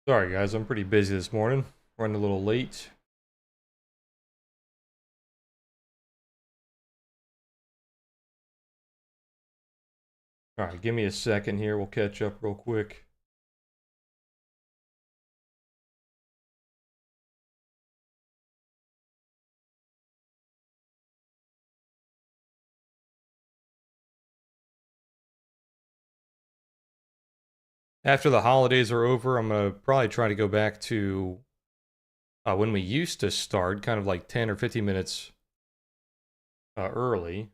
Sorry guys, I'm pretty busy this morning. Running a little late. Alright, give me a second here. We'll catch up real quick. After the holidays are over, I'm going to probably try to go back to when we used to start, kind of like 10 or 15 minutes early.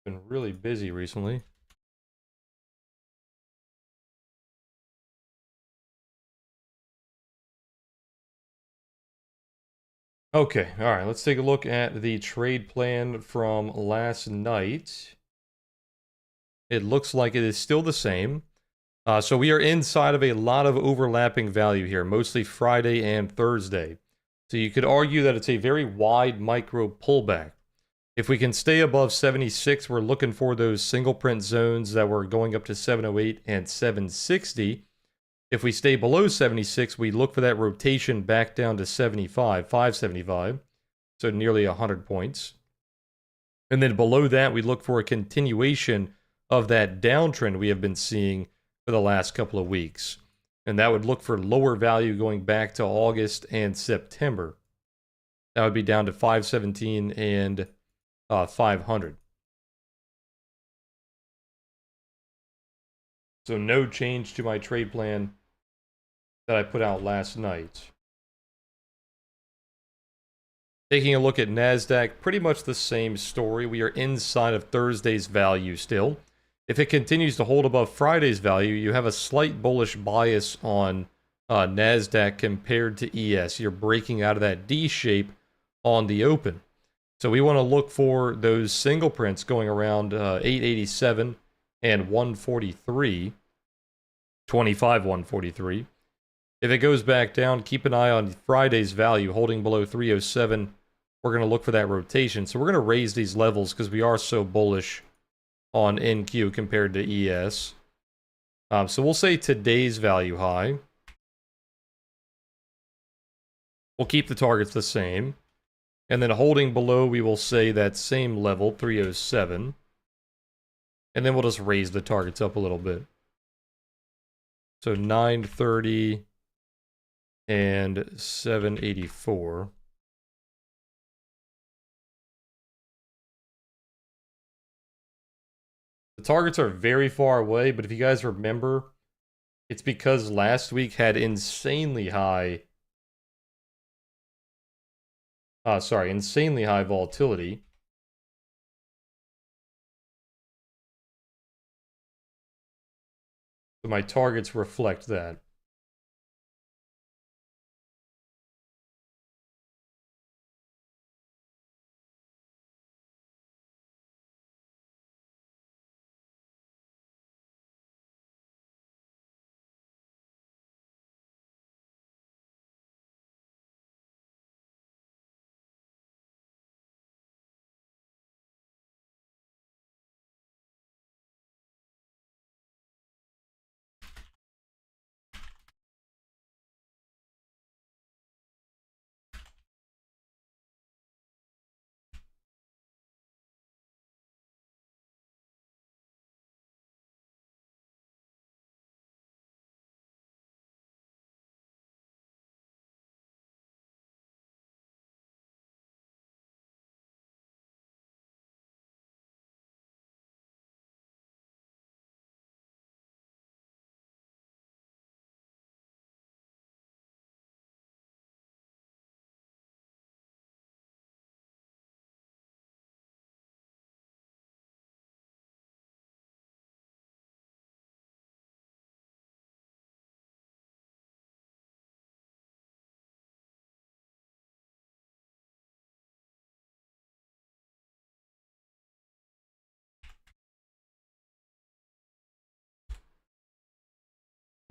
Been really busy recently. Okay, alright, let's take a look at the trade plan from last night. It looks like it is still the same. So we are inside of a lot of overlapping value here, mostly Friday and Thursday. So you could argue that it's a very wide micro pullback. If we can stay above 76, we're looking for those single print zones that were going up to 708 and 760. If we stay below 76, we look for that rotation back down to 75, 575, so nearly 100 points. And then below that, we look for a continuation of that downtrend we have been seeing for the last couple of weeks. And that would look for lower value going back to August and September. That would be down to 517 and 500. So no change to my trade plan that I put out last night. Taking a look at NASDAQ, pretty much the same story. We are inside of Thursday's value still. If it continues to hold above Friday's value, you have a slight bullish bias on NASDAQ compared to ES. You're breaking out of that D shape on the open. So we want to look for those single prints going around 887 and 143, 25, 143. If it goes back down, keep an eye on Friday's value holding below 307. We're going to look for that rotation. So we're going to raise these levels because we are so bullish on NQ compared to ES. So we'll say today's value high. We'll keep the targets the same. And then holding below, we will say that same level, 307. And then we'll just raise the targets up a little bit. So 930 and 784. The targets are very far away, but if you guys remember, it's because last week had insanely high volatility. So my targets reflect that.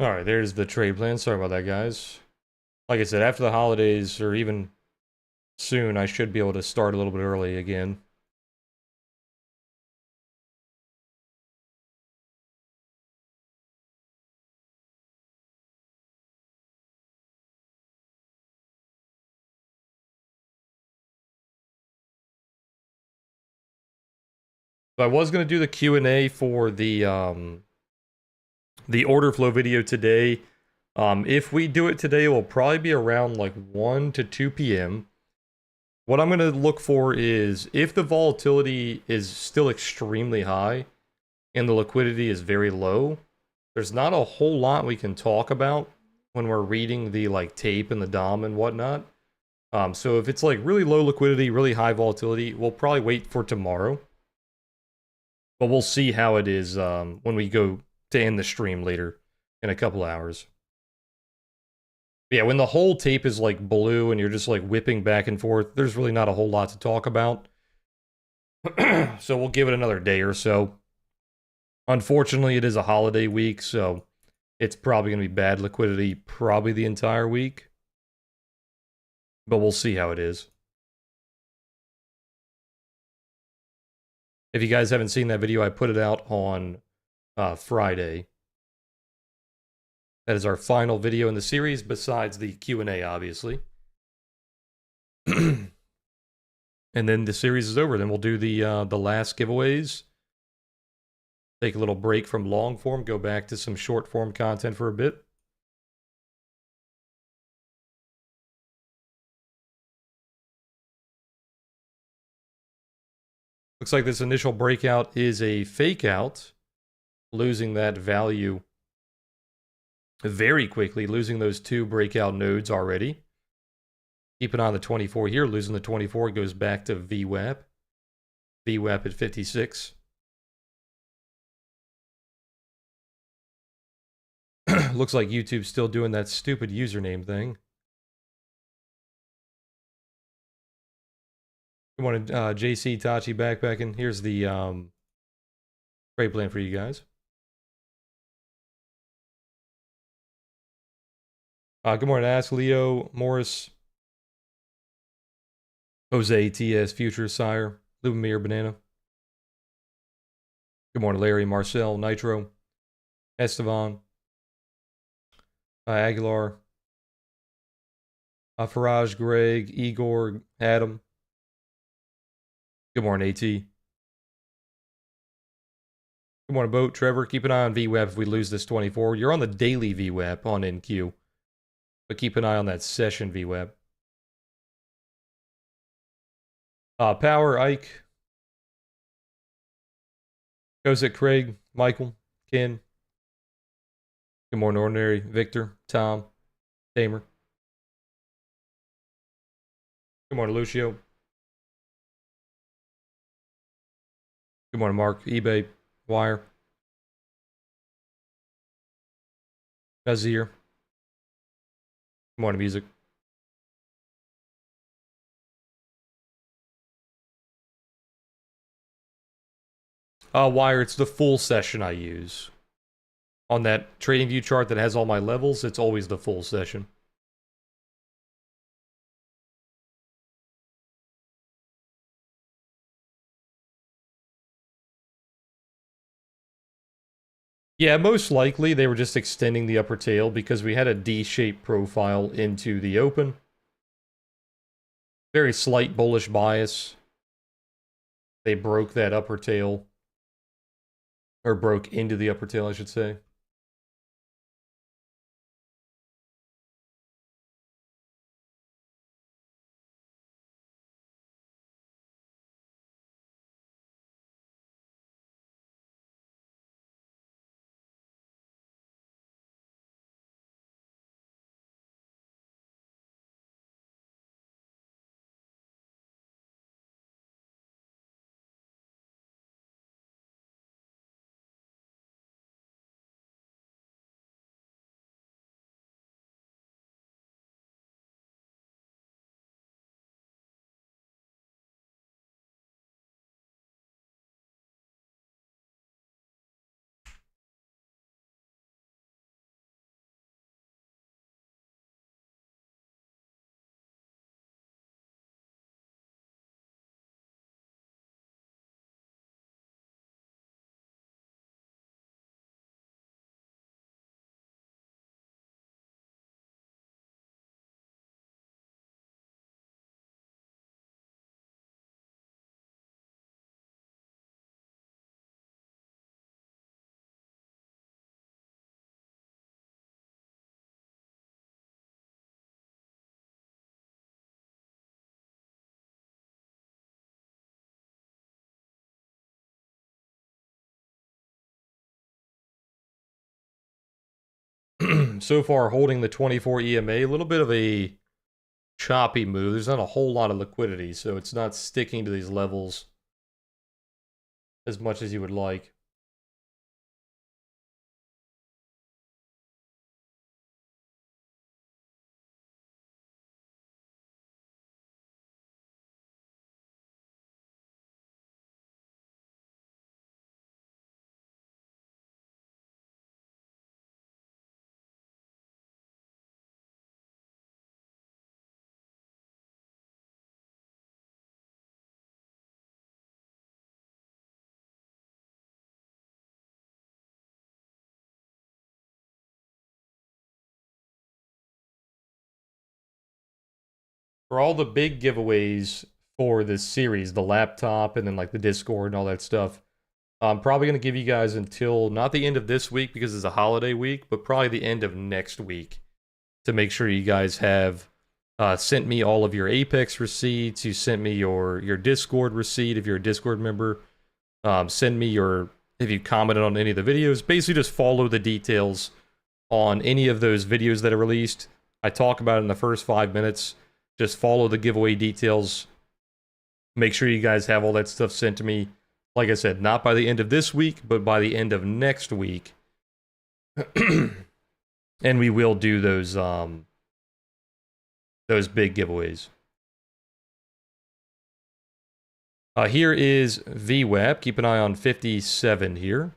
Alright, there's the trade plan. Sorry about that, guys. Like I said, after the holidays, or even soon, I should be able to start a little bit early again. So I was going to do the Q&A for the order flow video today. If we do it today, it will probably be around like 1 to 2 p.m. What I'm going to look for is if the volatility is still extremely high and the liquidity is very low, there's not a whole lot we can talk about when we're reading the like tape and the DOM and whatnot. So if it's like really low liquidity, really high volatility, we'll probably wait for tomorrow. But we'll see how it is when we go to end the stream later in a couple hours. But yeah, when the whole tape is like blue and you're just like whipping back and forth, there's really not a whole lot to talk about. So we'll give it another day or so. Unfortunately, it is a holiday week, so it's probably going to be bad liquidity probably the entire week. But we'll see how it is. If you guys haven't seen that video, I put it out on Friday. That is our final video in the series, besides the Q&A, obviously. And then the series is over. Then we'll do the last giveaways. Take a little break from long form, go back to some short form content for a bit. Looks like this initial breakout is a fake out, losing that value very quickly, losing those 2 breakout nodes already. Keep an eye on the 24 here, losing the 24 goes back to VWAP. VWAP at 56. Looks like YouTube's still doing that stupid username thing. Good morning, JC, Tachi, backpacking. Here's the trade plan for you guys. Good morning, Ask Leo, Morris, Jose, TS, Future, Sire, Lubomir, Banana. Good morning, Larry, Marcel, Nitro, Estevan, Aguilar, Faraj, Greg, Igor, Adam. Good morning, AT. Good morning, Boat, Trevor. Keep an eye on VWAP if we lose this 24. You're on the daily VWAP on NQ, but keep an eye on that session VWAP. Power, Ike. Kozak, Craig, Michael, Ken. Good morning, Ordinary, Victor, Tom, Tamer. Good morning, Lucio. Good morning, Mark, eBay, Wire. Nazir. Good morning, Music. Wire, it's the full session I use. On that TradingView chart that has all my levels, it's always the full session. Yeah, most likely they were just extending the upper tail because we had a D-shaped profile into the open. Very slight bullish bias. They broke that upper tail. Or broke into the upper tail, I should say. So far holding the 24 EMA, a little bit of a choppy move. There's not a whole lot of liquidity, so it's not sticking to these levels as much as you would like. For all the big giveaways for this series, the laptop and then like the Discord and all that stuff, I'm probably going to give you guys until not the end of this week because it's a holiday week, but probably the end of next week to make sure you guys have sent me all of your Apex receipts. You sent me your Discord receipt if you're a Discord member. Send me your, if you commented on any of the videos. Basically just follow the details on any of those videos that are released. I talk about it in the first 5 minutes. Just follow the giveaway details. Make sure you guys have all that stuff sent to me. Like I said, not by the end of this week, but by the end of next week. And we will do those big giveaways. Here is VWAP. Keep an eye on 57 here.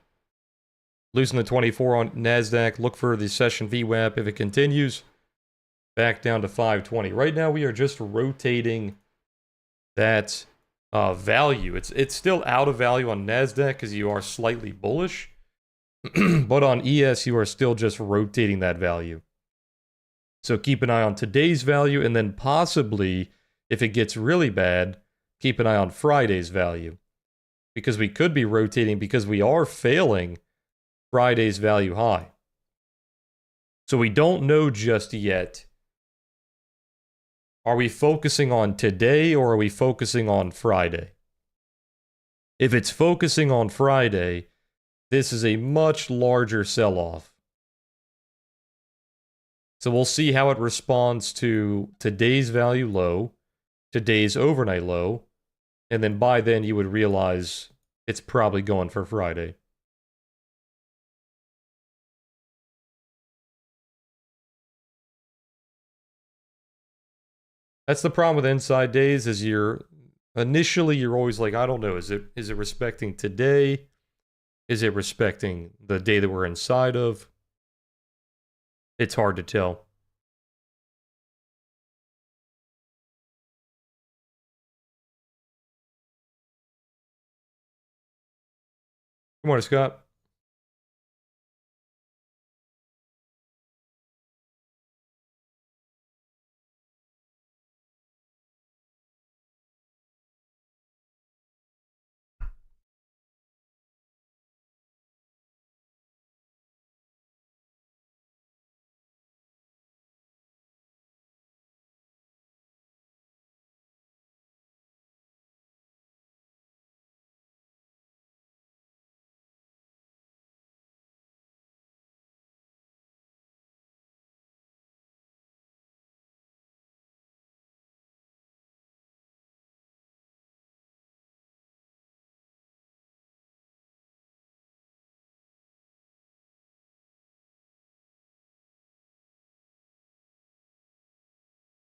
Losing the 24 on NASDAQ. Look for the session VWAP. If it continues, back down to 520. Right now, we are just rotating that value. It's still out of value on NASDAQ because you are slightly bullish. But on ES, you are still just rotating that value. So keep an eye on today's value, and then possibly, if it gets really bad, keep an eye on Friday's value. Because we could be rotating because we are failing Friday's value high. So we don't know just yet. Are we focusing on today or are we focusing on Friday? If it's focusing on Friday, this is a much larger sell-off. So we'll see how it responds to today's value low, today's overnight low, and then by then you would realize it's probably going for Friday. That's the problem with inside days is initially you're always like, I don't know, is it respecting today? Is it respecting the day that we're inside of? It's hard to tell. Good morning, Scott.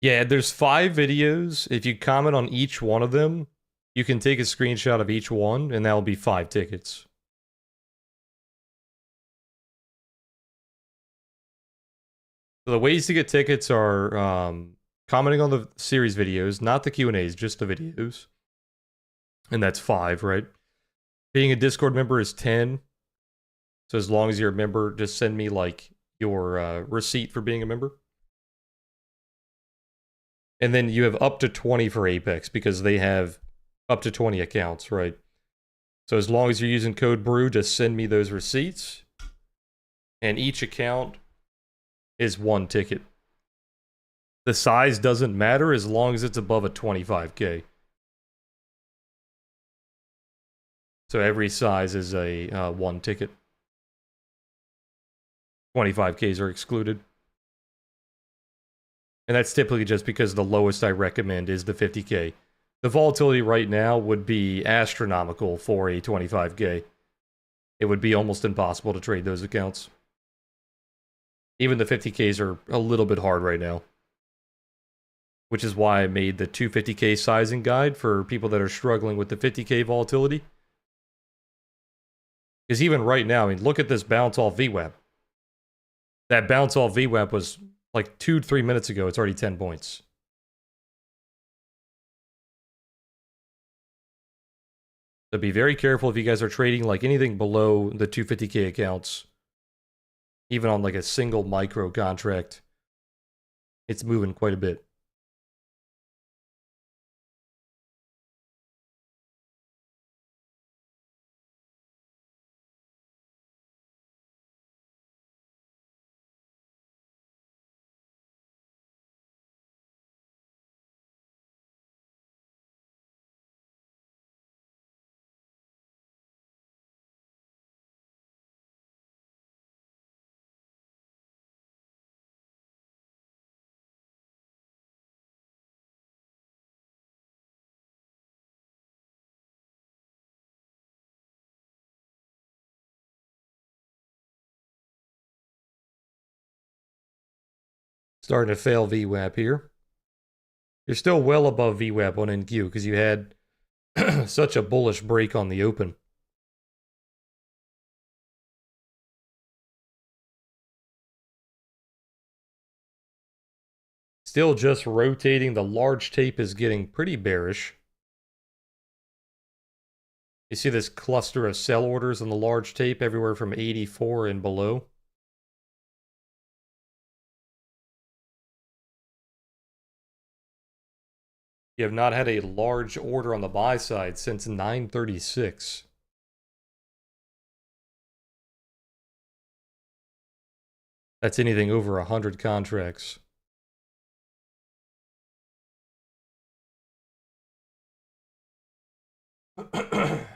Yeah, there's 5 videos. If you comment on each one of them, you can take a screenshot of each one, and that will be 5 tickets. So the ways to get tickets are commenting on the series videos, not the Q&As, just the videos. And that's 5, right? Being a Discord member is 10. So as long as you're a member, just send me like your receipt for being a member. And then you have up to 20 for Apex because they have up to 20 accounts, right? So as long as you're using code BREW, just send me those receipts. And each account is 1 ticket. The size doesn't matter as long as it's above a 25K. So every size is a 1 ticket. 25Ks are excluded. And that's typically just because the lowest I recommend is the 50K. The volatility right now would be astronomical for a 25K. It would be almost impossible to trade those accounts. Even the 50Ks are a little bit hard right now. Which is why I made the 250K sizing guide for people that are struggling with the 50K volatility. Because even right now, I mean, look at this bounce off VWAP. That bounce off VWAP was like 2-3 minutes ago. It's already 10 points. So be very careful if you guys are trading like anything below the 250K accounts. Even on like a single micro contract, it's moving quite a bit. Starting to fail VWAP here. You're still well above VWAP on NQ because you had such a bullish break on the open. Still just rotating. The large tape is getting pretty bearish. You see this cluster of sell orders on the large tape everywhere from 84 and below. You have not had a large order on the buy side since 936. That's anything over 100 contracts. Good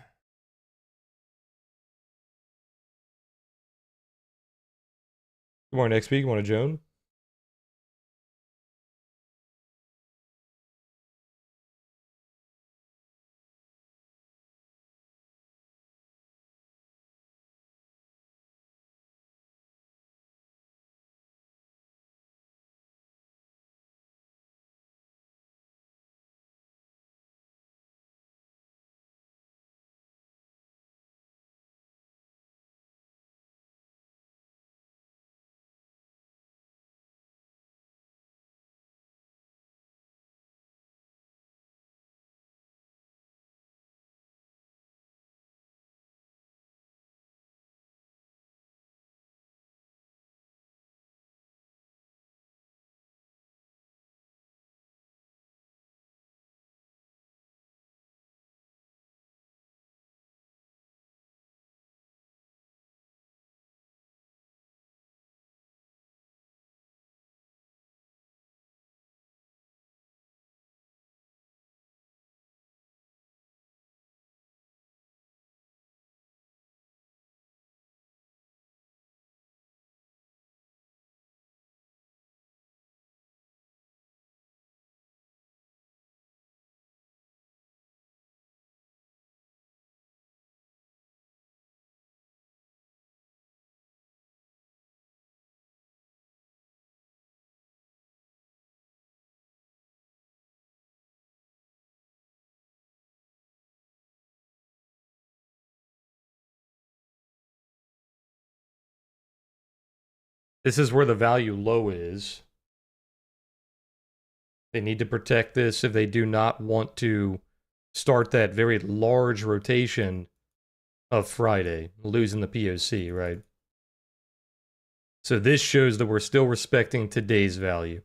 morning, XP. Good morning, Joan. This is where the value low is. They need to protect this if they do not want to start that very large rotation of Friday, losing the POC, right? So this shows that we're still respecting today's value.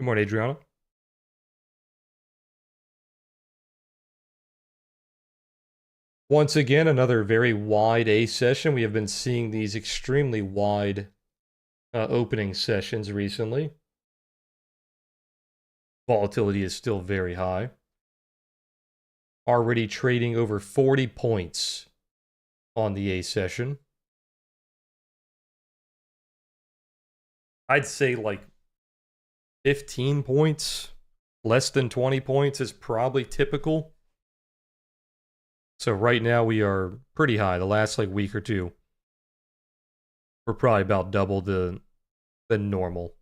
Good morning, Adriana. Once again, another very wide A session. We have been seeing these extremely wide opening sessions recently. Volatility is still very high. Already trading over 40 points on the A session. I'd say like 15 points, less than 20 points is probably typical. So right now we are pretty high. The last like week or two, we're probably about double the normal.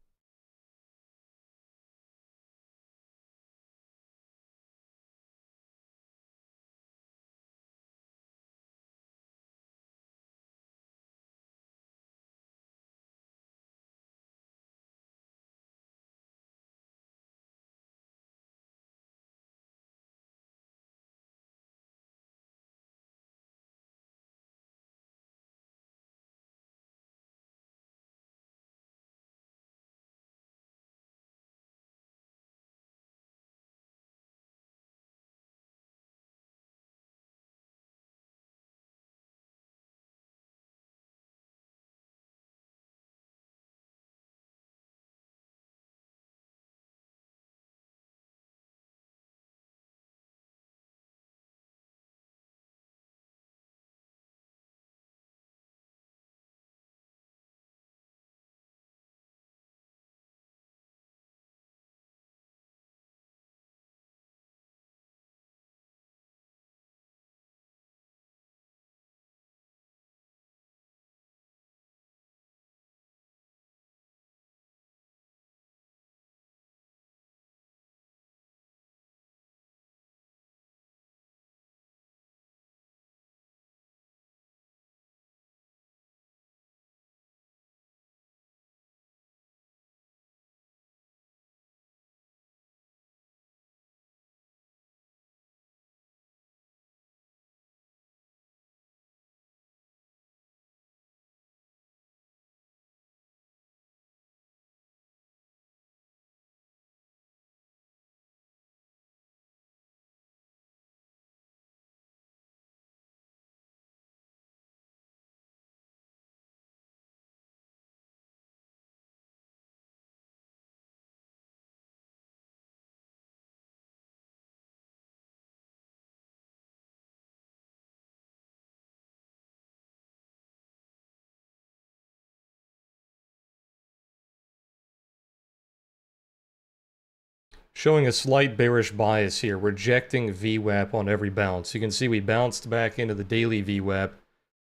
Showing a slight bearish bias here, rejecting VWAP on every bounce. You can see we bounced back into the daily VWAP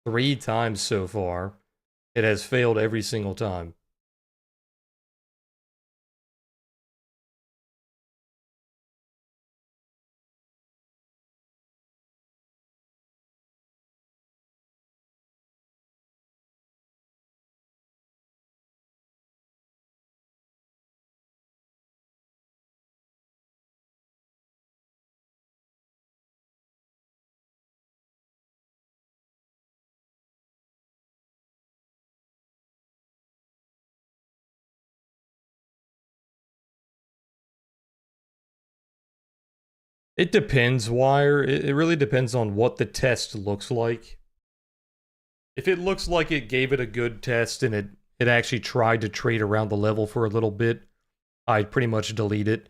3 times so far. It has failed every single time. It depends, Wire. It really depends on what the test looks like. If it looks like it gave it a good test and it actually tried to trade around the level for a little bit, I'd pretty much delete it.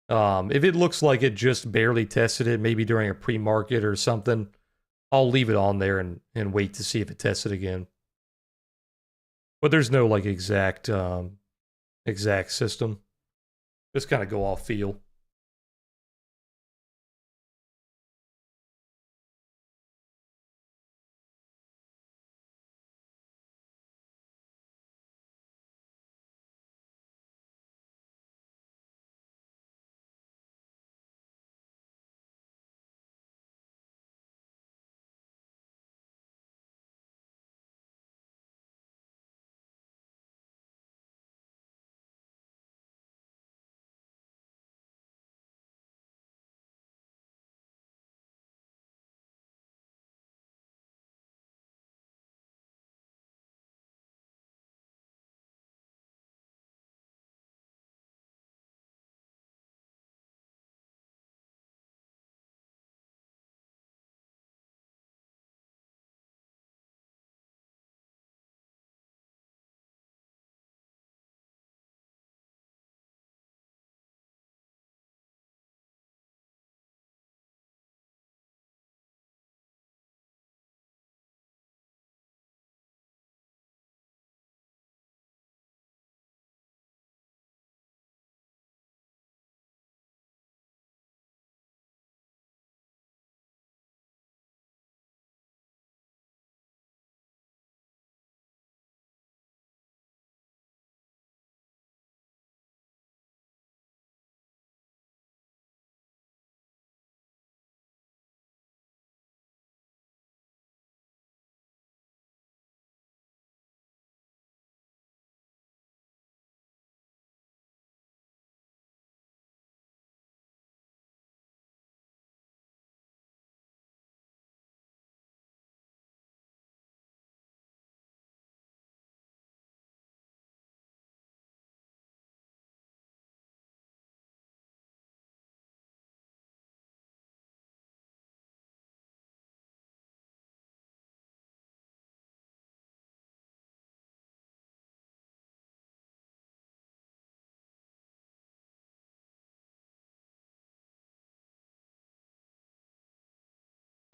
If it looks like it just barely tested it, maybe during a pre-market or something, I'll leave it on there and wait to see if it tests it again. But there's no like exact system. Just kind of go off feel.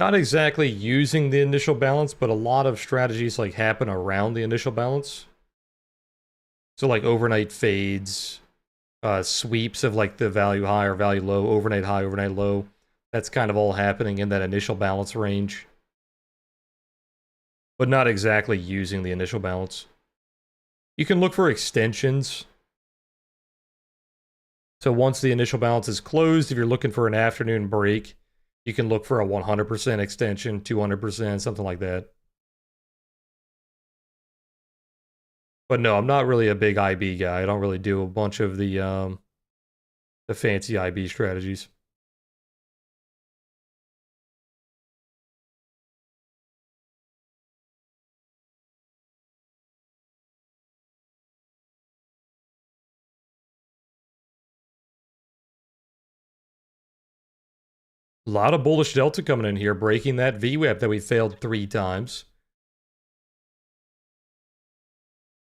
Not exactly using the initial balance, but a lot of strategies like happen around the initial balance. So like overnight fades, sweeps of like the value high or value low, overnight high, overnight low. That's kind of all happening in that initial balance range. But not exactly using the initial balance. You can look for extensions. So once the initial balance is closed, if you're looking for an afternoon break, you can look for a 100% extension, 200%, something like that. But no, I'm not really a big IB guy. I don't really do a bunch of the fancy IB strategies. A lot of bullish delta coming in here, breaking that VWAP that we failed 3 times.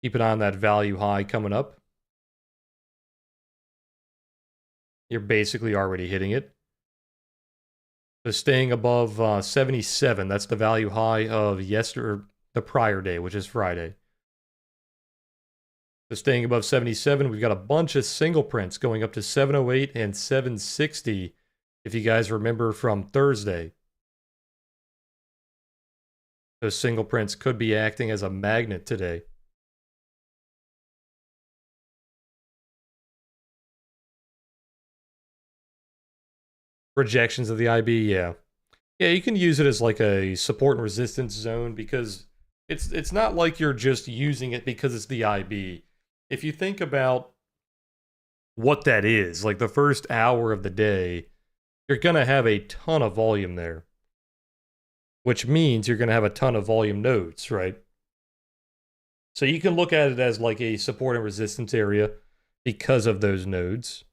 Keep an eye on that value high coming up. You're basically already hitting it. So staying above 77, that's the value high of the prior day, which is Friday. So staying above 77, we've got a bunch of single prints going up to 708 and 760, if you guys remember from Thursday. Those single prints could be acting as a magnet today. Projections of the IB, yeah. Yeah, you can use it as like a support and resistance zone because it's not like you're just using it because it's the IB. If you think about what that is, like the first hour of the day, you're going to have a ton of volume there, which means you're going to have a ton of volume nodes, right? So you can look at it as like a support and resistance area because of those nodes.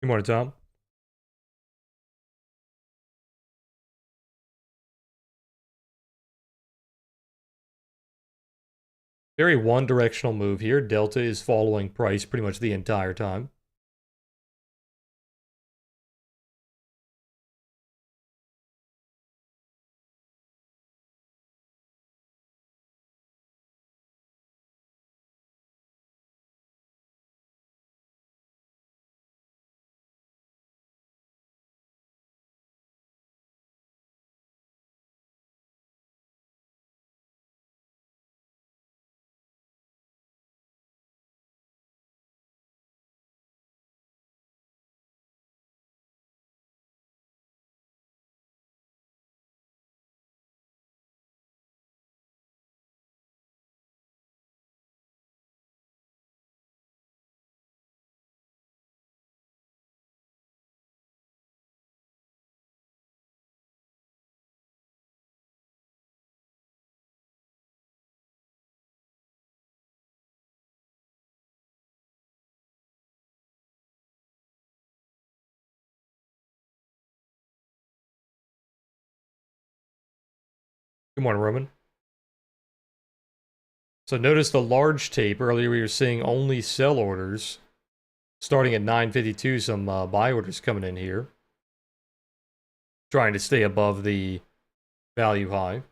Good morning, Tom. Very one-directional move here. Delta is following price pretty much the entire time. Good morning, Roman. So notice the large tape. Earlier we were seeing only sell orders. Starting at 952, some buy orders coming in here. Trying to stay above the value high.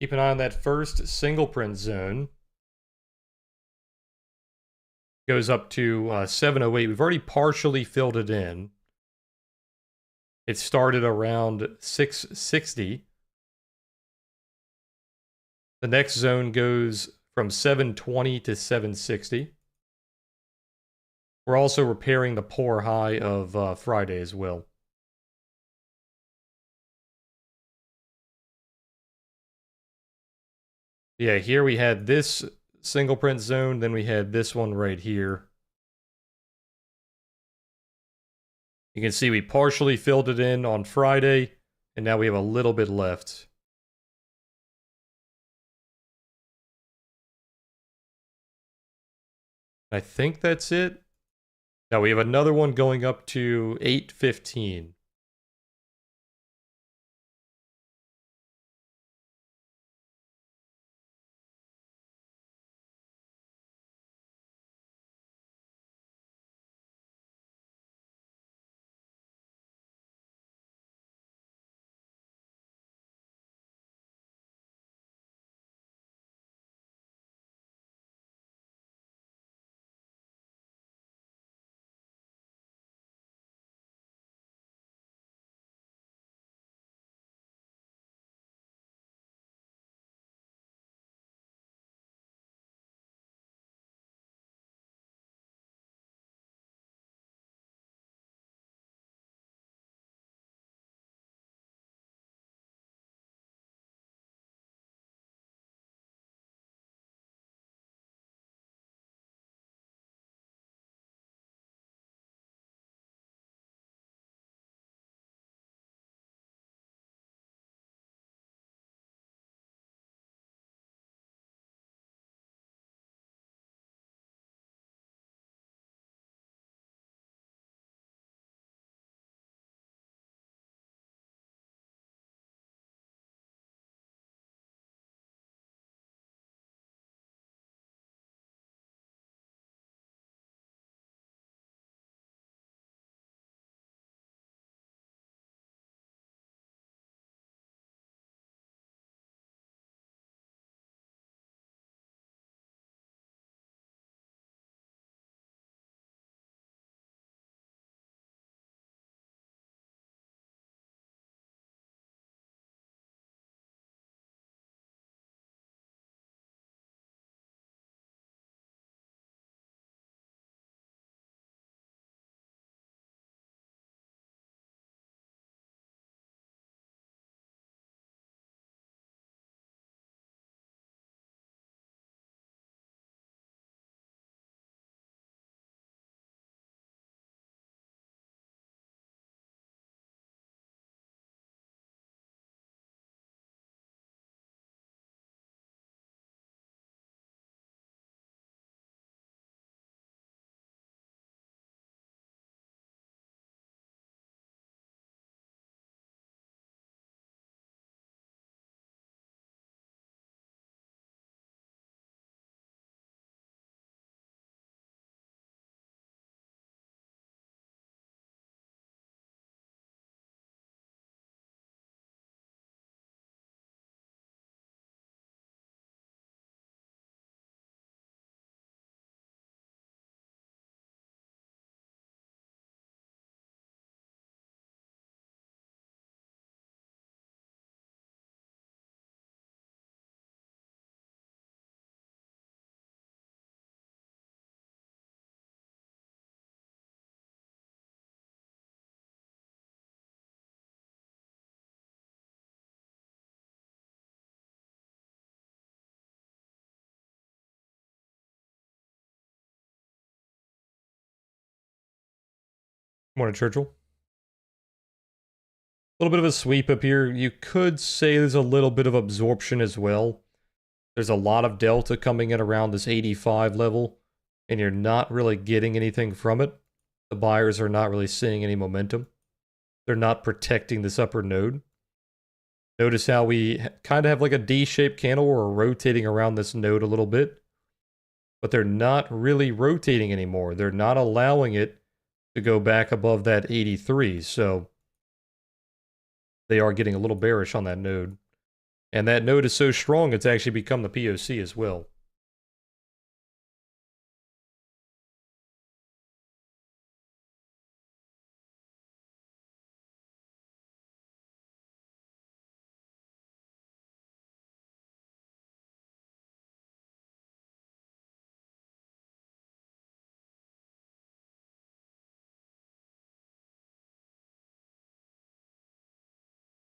Keep an eye on that first single print zone. Goes up to 708. We've already partially filled it in. It started around 660. The next zone goes from 720 to 760. We're also repairing the poor high of Friday as well. Yeah, here we had this single print zone, then we had this one right here. You can see we partially filled it in on Friday, and now we have a little bit left. I think that's it. Now we have another one going up to 815. Morning, Churchill. A little bit of a sweep up here. You could say there's a little bit of absorption as well. There's a lot of delta coming in around this 85 level, and you're not really getting anything from it. The buyers are not really seeing any momentum. They're not protecting this upper node. Notice how we kind of have like a D-shaped candle where we're rotating around this node a little bit. But they're not really rotating anymore. They're not allowing it to go back above that 83. So they are getting a little bearish on that node. And that node is so strong, it's actually become the POC as well.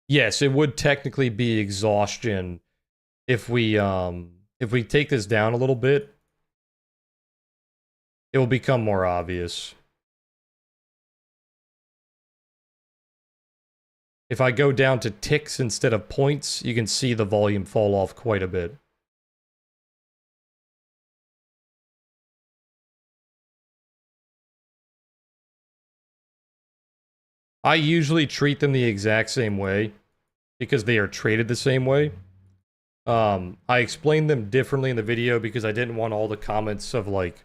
Yes, it would technically be exhaustion if we take this down a little bit, it will become more obvious. If I go down to ticks instead of points, you can see the volume fall off quite a bit. I usually treat them the exact same way because they are traded the same way. I explained them differently in the video because I didn't want all the comments of like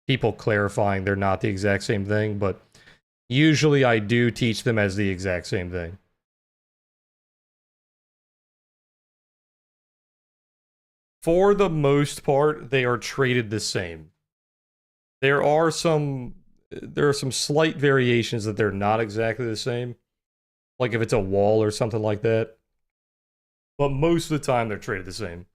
people clarifying they're not the exact same thing, but usually I do teach them as the exact same thing. For the most part, they are traded the same. There are some slight variations that they're not exactly the same. Like if it's a wall or something like that. But most of the time they're traded the same.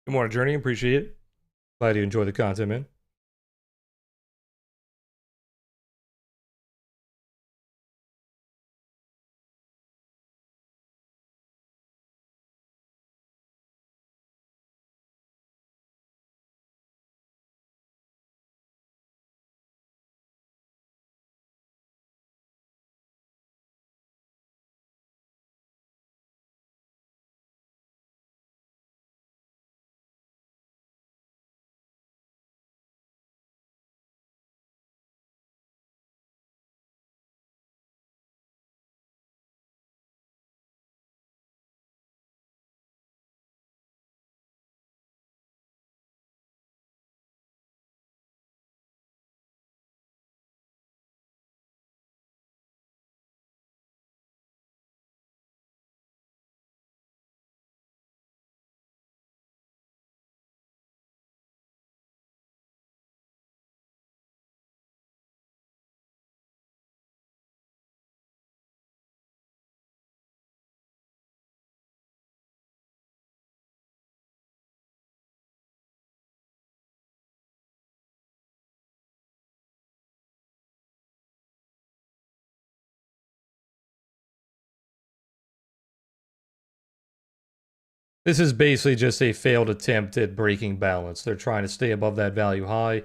Good morning, Journey. Appreciate it. Glad you enjoy the content, man. This is basically just a failed attempt at breaking balance. They're trying to stay above that value high,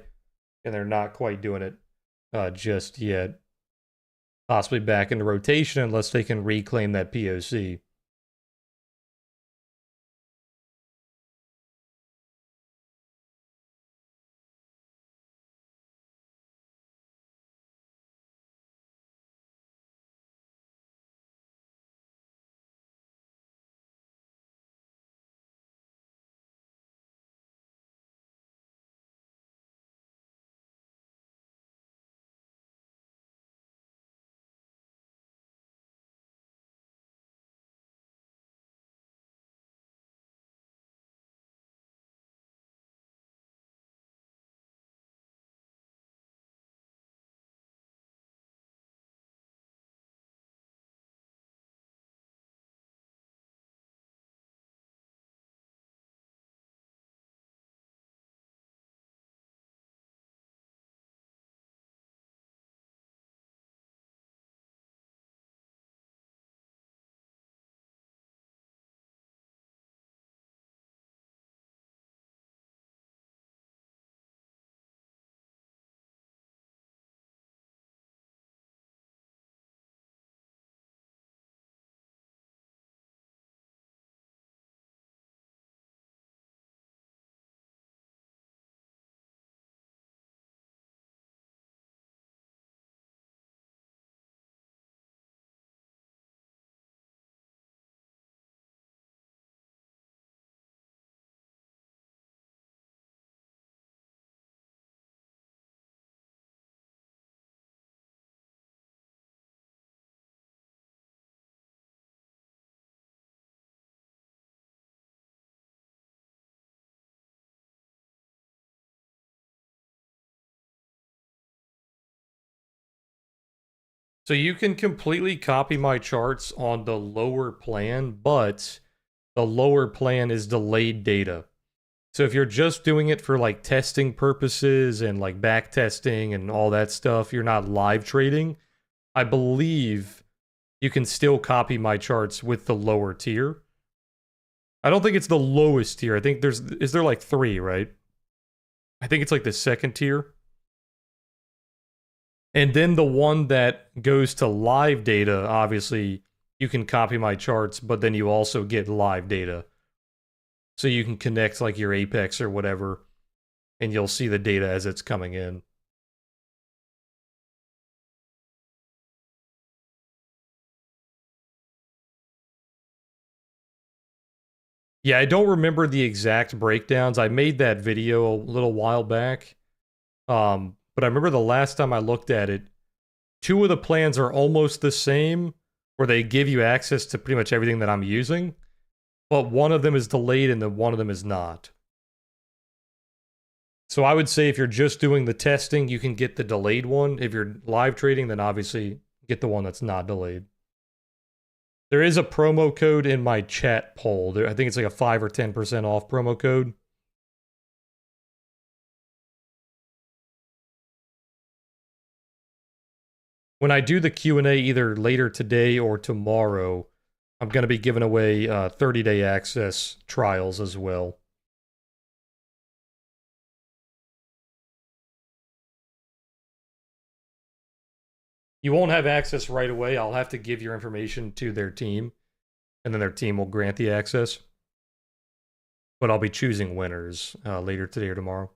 and they're not quite doing it just yet. Possibly back into rotation unless they can reclaim that POC. So you can completely copy my charts on the lower plan, but the lower plan is delayed data. So if you're just doing it for like testing purposes and like back testing and all that stuff, you're not live trading, I believe you can still copy my charts with the lower tier. I don't think it's the lowest tier. I think is there like 3, right? I think it's like the second tier. And then the one that goes to live data, obviously, you can copy my charts, but then you also get live data. So you can connect like your Apex or whatever, and you'll see the data as it's coming in. Yeah, I don't remember the exact breakdowns. I made that video a little while back. But I remember the last time I looked at it, 2 of the plans are almost the same, where they give you access to pretty much everything that I'm using, but one of them is delayed and then one of them is not. So I would say if you're just doing the testing, you can get the delayed one. If you're live trading, then obviously get the one that's not delayed. There is a promo code in my chat poll. I think it's like a 5 or 10% off promo code. When I do the Q&A either later today or tomorrow, I'm going to be giving away 30-day access trials as well. You won't have access right away. I'll have to give your information to their team, and then their team will grant the access. But I'll be choosing winners later today or tomorrow.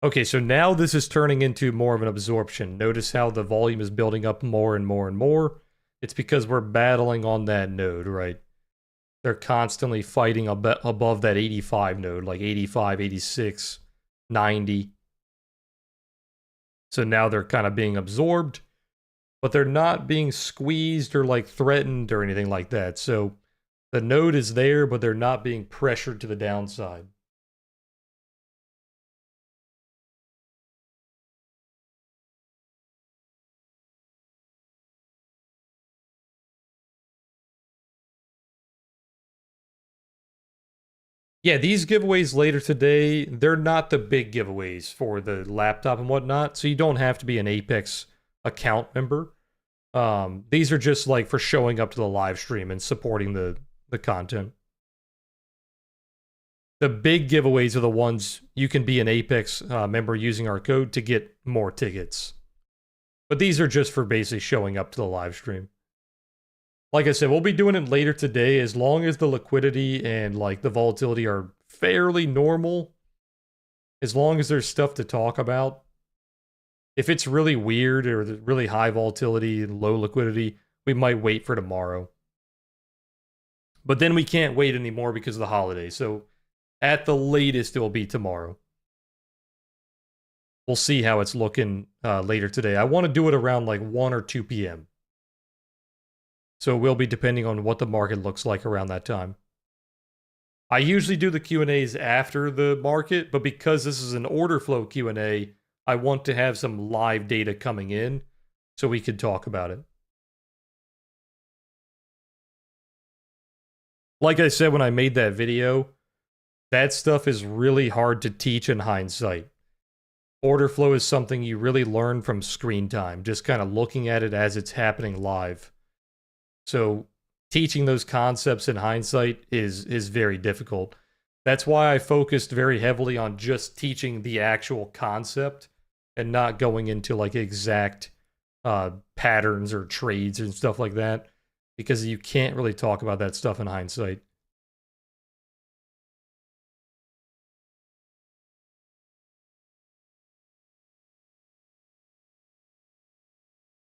Okay, so now this is turning into more of an absorption. Notice how the volume is building up more and more and more. It's because we're battling on that node, right? They're constantly fighting above that 85 node, like 85, 86, 90. So now they're kind of being absorbed, but they're not being squeezed or like threatened or anything like that. So the node is there, but they're not being pressured to the downside. Yeah, these giveaways later today, they're not the big giveaways for the laptop and whatnot, so you don't have to be an Apex account member. These are just like for showing up to the live stream and supporting the content. The big giveaways are the ones you can be an Apex member using our code to get more tickets. But these are just for basically showing up to the live stream. Like I said, we'll be doing it later today as long as the liquidity and like the volatility are fairly normal. As long as there's stuff to talk about. If it's really weird or really high volatility and low liquidity, we might wait for tomorrow. But then we can't wait anymore because of the holiday. So at the latest, it will be tomorrow. We'll see how it's looking later today. I want to do it around like 1 or 2 p.m. So it will be depending on what the market looks like around that time. I usually do the Q&As after the market, but because this is an order flow Q&A, I want to have some live data coming in so we could talk about it. Like I said when I made that video, that stuff is really hard to teach in hindsight. Order flow is something you really learn from screen time, just kind of looking at it as it's happening live. So teaching those concepts in hindsight is very difficult. That's why I focused very heavily on just teaching the actual concept and not going into like exact patterns or trades and stuff like that, because you can't really talk about that stuff in hindsight.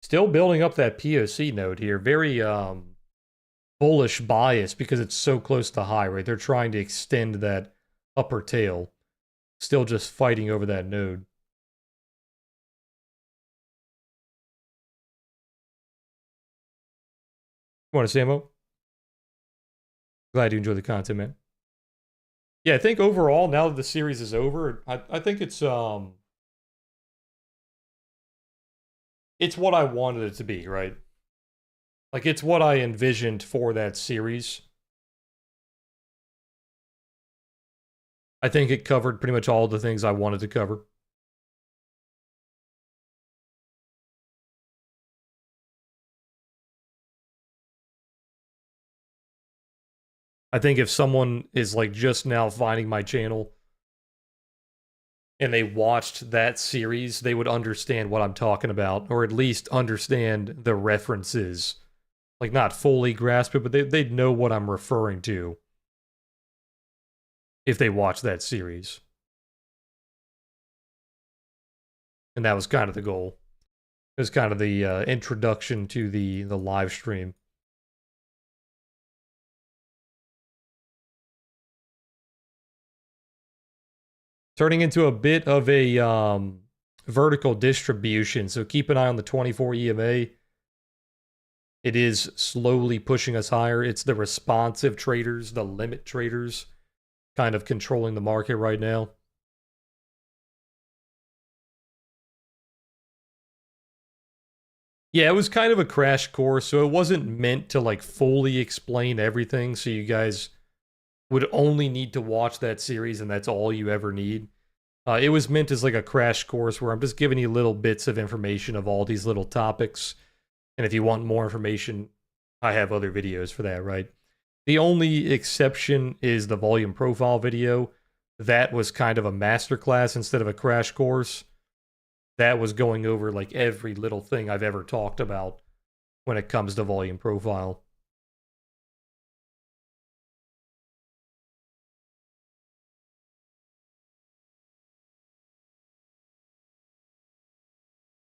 Still building up that POC node here. Very bullish bias because it's so close to high, right? They're trying to extend that upper tail. Still just fighting over that node. You want to say, Mo? Glad you enjoy the content, man. Yeah, I think overall, now that the series is over, I think it's what I wanted it to be, right? Like it's what I envisioned for that series. I think it covered pretty much all the things I wanted to cover. I think if someone is like just now finding my channel and they watched that series, they would understand what I'm talking about, or at least understand the references. Like not fully grasp it, but they'd know what I'm referring to if they watch that series. And that was kind of the goal. It was kind of the introduction to the live stream. Turning into a bit of a vertical distribution, so keep an eye on the 24 EMA. It is slowly pushing us higher. It's the responsive traders, the limit traders, kind of controlling the market right now. Yeah, it was kind of a crash course, so it wasn't meant to like fully explain everything, so you guys would only need to watch that series and that's all you ever need. It was meant as like a crash course where I'm just giving you little bits of information of all these little topics. And if you want more information, I have other videos for that, right? The only exception is the volume profile video. That was kind of a masterclass instead of a crash course. That was going over like every little thing I've ever talked about when it comes to volume profile.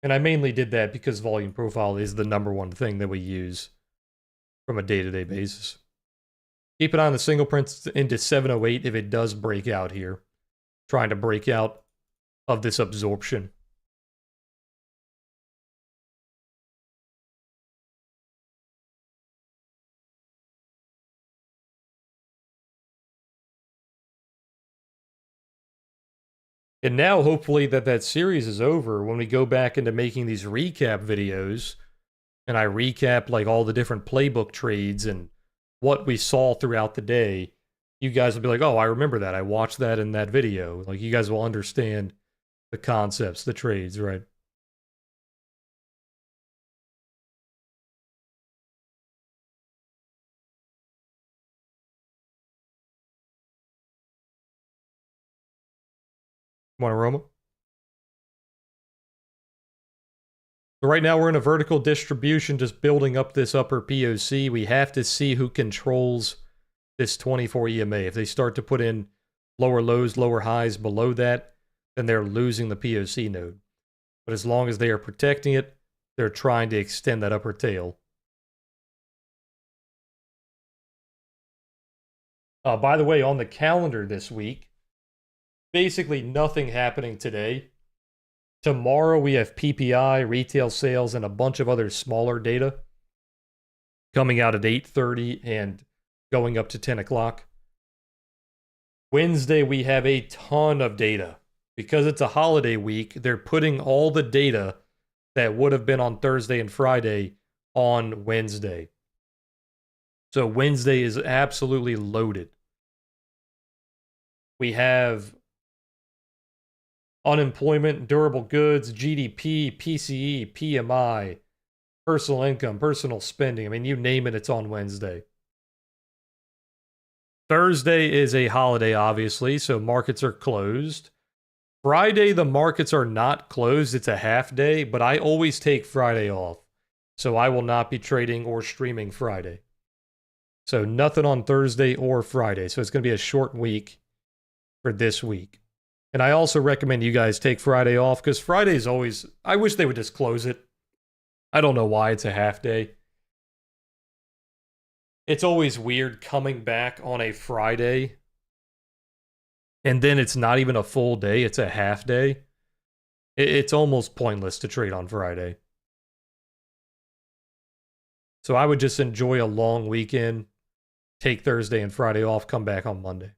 And I mainly did that because volume profile is the #1 thing that we use from a day-to-day basis. Keep an eye on the single print into 708 if it does break out here. Trying to break out of this absorption. And now, hopefully, that series is over. When we go back into making these recap videos, and I recap like all the different playbook trades and what we saw throughout the day, you guys will be like, "Oh, I remember that. I watched that in that video." Like you guys will understand the concepts, the trades, right? Want Roma? So right now we're in a vertical distribution, just building up this upper POC. We have to see who controls this 24 EMA. If they start to put in lower lows, lower highs below that, then they're losing the POC node. But as long as they are protecting it, they're trying to extend that upper tail. By the way, on the calendar this week, basically nothing happening today. Tomorrow we have PPI, retail sales, and a bunch of other smaller data coming out at 8:30 and going up to 10 o'clock. Wednesday we have a ton of data. Because it's a holiday week, they're putting all the data that would have been on Thursday and Friday on Wednesday. So Wednesday is absolutely loaded. We have unemployment, durable goods, GDP, PCE, PMI, personal income, personal spending. I mean, you name it, it's on Wednesday. Thursday is a holiday, obviously, so markets are closed. Friday, the markets are not closed. It's a half day, but I always take Friday off. So I will not be trading or streaming Friday. So nothing on Thursday or Friday. So it's going to be a short week for this week. And I also recommend you guys take Friday off because Friday is always, I wish they would just close it. I don't know why it's a half day. It's always weird coming back on a Friday and then it's not even a full day, it's a half day. It's almost pointless to trade on Friday. So I would just enjoy a long weekend, take Thursday and Friday off, come back on Monday.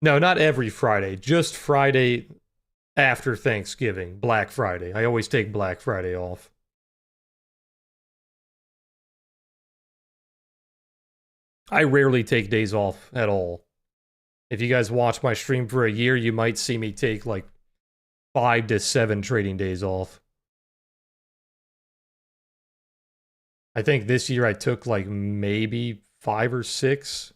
No, not every Friday, just Friday after Thanksgiving, Black Friday. I always take Black Friday off. I rarely take days off at all. If you guys watch my stream for a year, you might see me take like 5 to 7 trading days off. I think this year I took like maybe 5 or 6.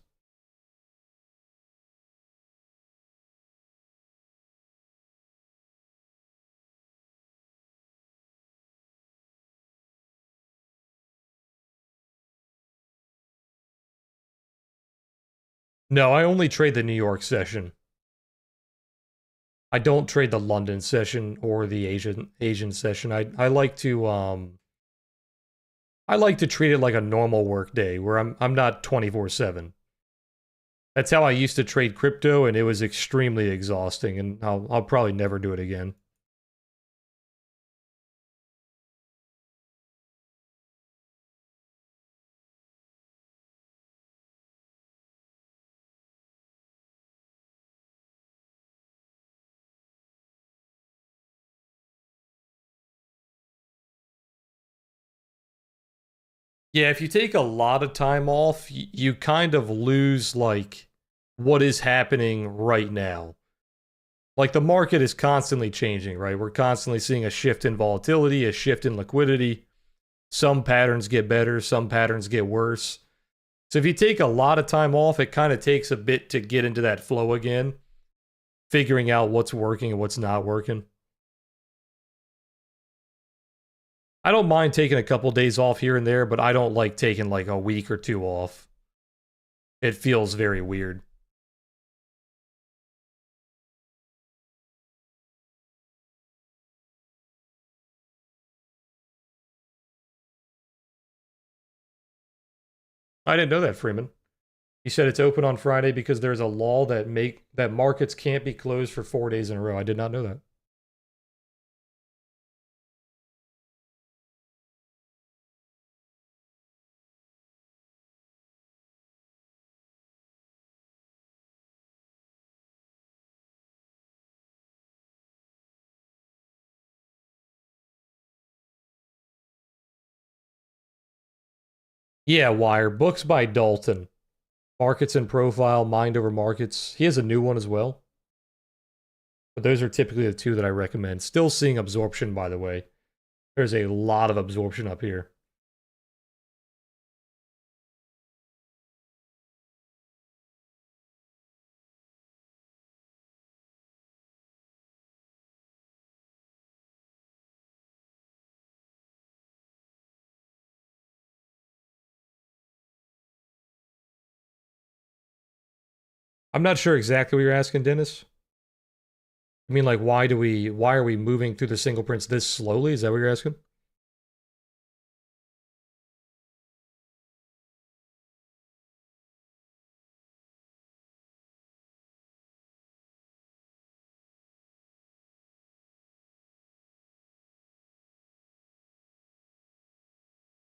No, I only trade the New York session. I don't trade the London session or the Asian session. I like to treat it like a normal work day where I'm not 24/7. That's how I used to trade crypto, and it was extremely exhausting, and I'll probably never do it again. Yeah, if you take a lot of time off, you kind of lose like what is happening right now. Like the market is constantly changing, right? We're constantly seeing a shift in volatility, a shift in liquidity. Some patterns get better, some patterns get worse. So if you take a lot of time off, it kind of takes a bit to get into that flow again, figuring out what's working and what's not working. I don't mind taking a couple days off here and there, but I don't like taking like a week or two off. It feels very weird. I didn't know that, Freeman. You said it's open on Friday because there's a law that markets can't be closed for 4 days in a row. I did not know that. Yeah, Wire. Books by Dalton. Markets and Profile, Mind Over Markets. He has a new one as well. But those are typically the two that I recommend. Still seeing absorption, by the way. There's a lot of absorption up here. I'm not sure exactly what you're asking, Dennis. I mean, like, why are we moving through the single prints this slowly? Is that what you're asking?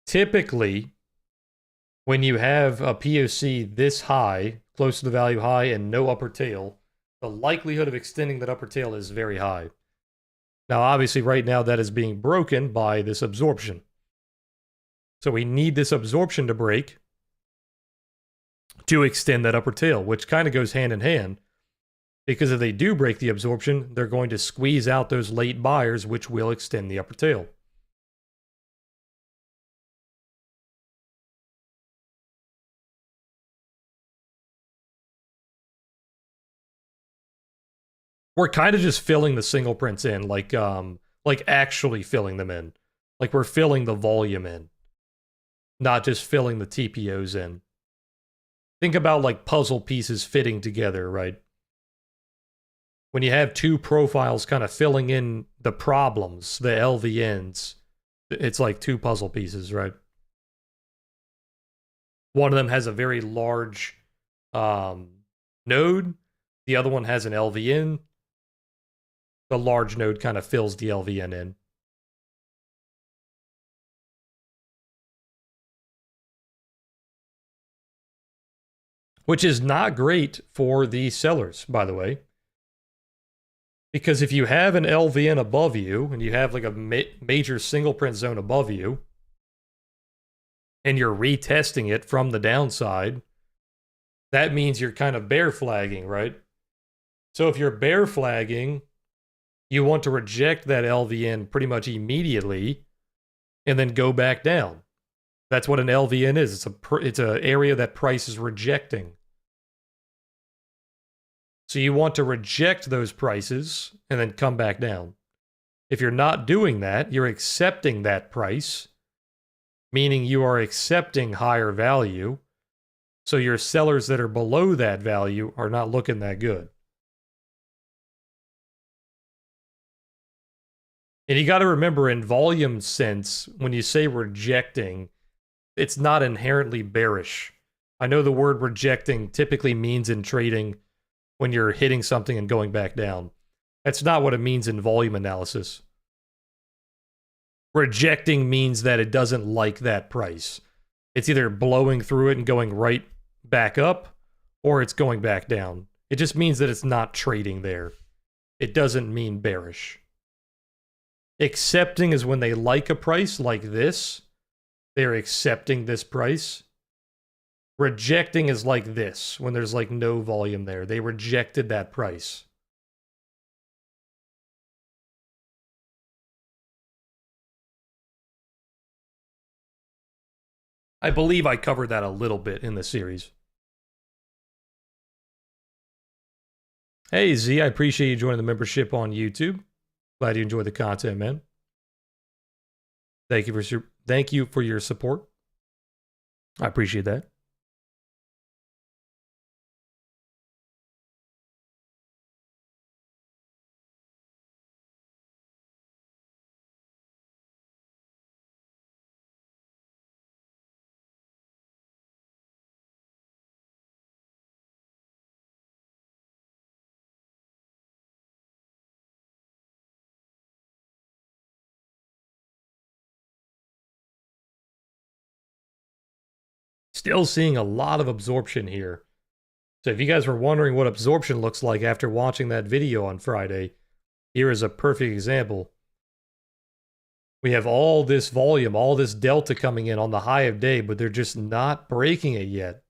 Typically, when you have a POC this high, close to the value high, and no upper tail, the likelihood of extending that upper tail is very high. Now, obviously, right now that is being broken by this absorption. So we need this absorption to break to extend that upper tail, which kind of goes hand in hand. Because if they do break the absorption, they're going to squeeze out those late buyers, which will extend the upper tail. We're kind of just filling the single prints in, like actually filling them in. Like we're filling the volume in, not just filling the TPOs in. Think about like puzzle pieces fitting together, right? When you have two profiles kind of filling in the problems, the LVNs, it's like two puzzle pieces, right? One of them has a very large node, the other one has an LVN. The large node kind of fills the LVN in. which is not great for the sellers, by the way. Because if you have an LVN above you, and you have like a major single print zone above you, and you're retesting it from the downside, that means you're kind of bear flagging, right? So if you're bear flagging, you want to reject that LVN pretty much immediately and then go back down. That's what an LVN is. It's an area that price is rejecting. So you want to reject those prices and then come back down. If you're not doing that, you're accepting that price, meaning you are accepting higher value. So your sellers that are below that value are not looking that good. And you got to remember, in volume sense, when you say rejecting, it's not inherently bearish. I know the word rejecting typically means in trading when you're hitting something and going back down. That's not what it means in volume analysis. Rejecting means that it doesn't like that price. It's either blowing through it and going right back up, or it's going back down. It just means that it's not trading there. It doesn't mean bearish. Accepting is when they like a price like this. They're accepting this price. Rejecting is like this, when there's like no volume there. They rejected that price. I believe I covered that a little bit in the series. Hey Z, I appreciate you joining the membership on YouTube. Glad you enjoy the content, man. Thank you for your support. I appreciate that. Still seeing a lot of absorption here. So if you guys were wondering what absorption looks like after watching that video on Friday, here is a perfect example. We have all this volume, all this delta coming in on the high of day, but they're just not breaking it yet.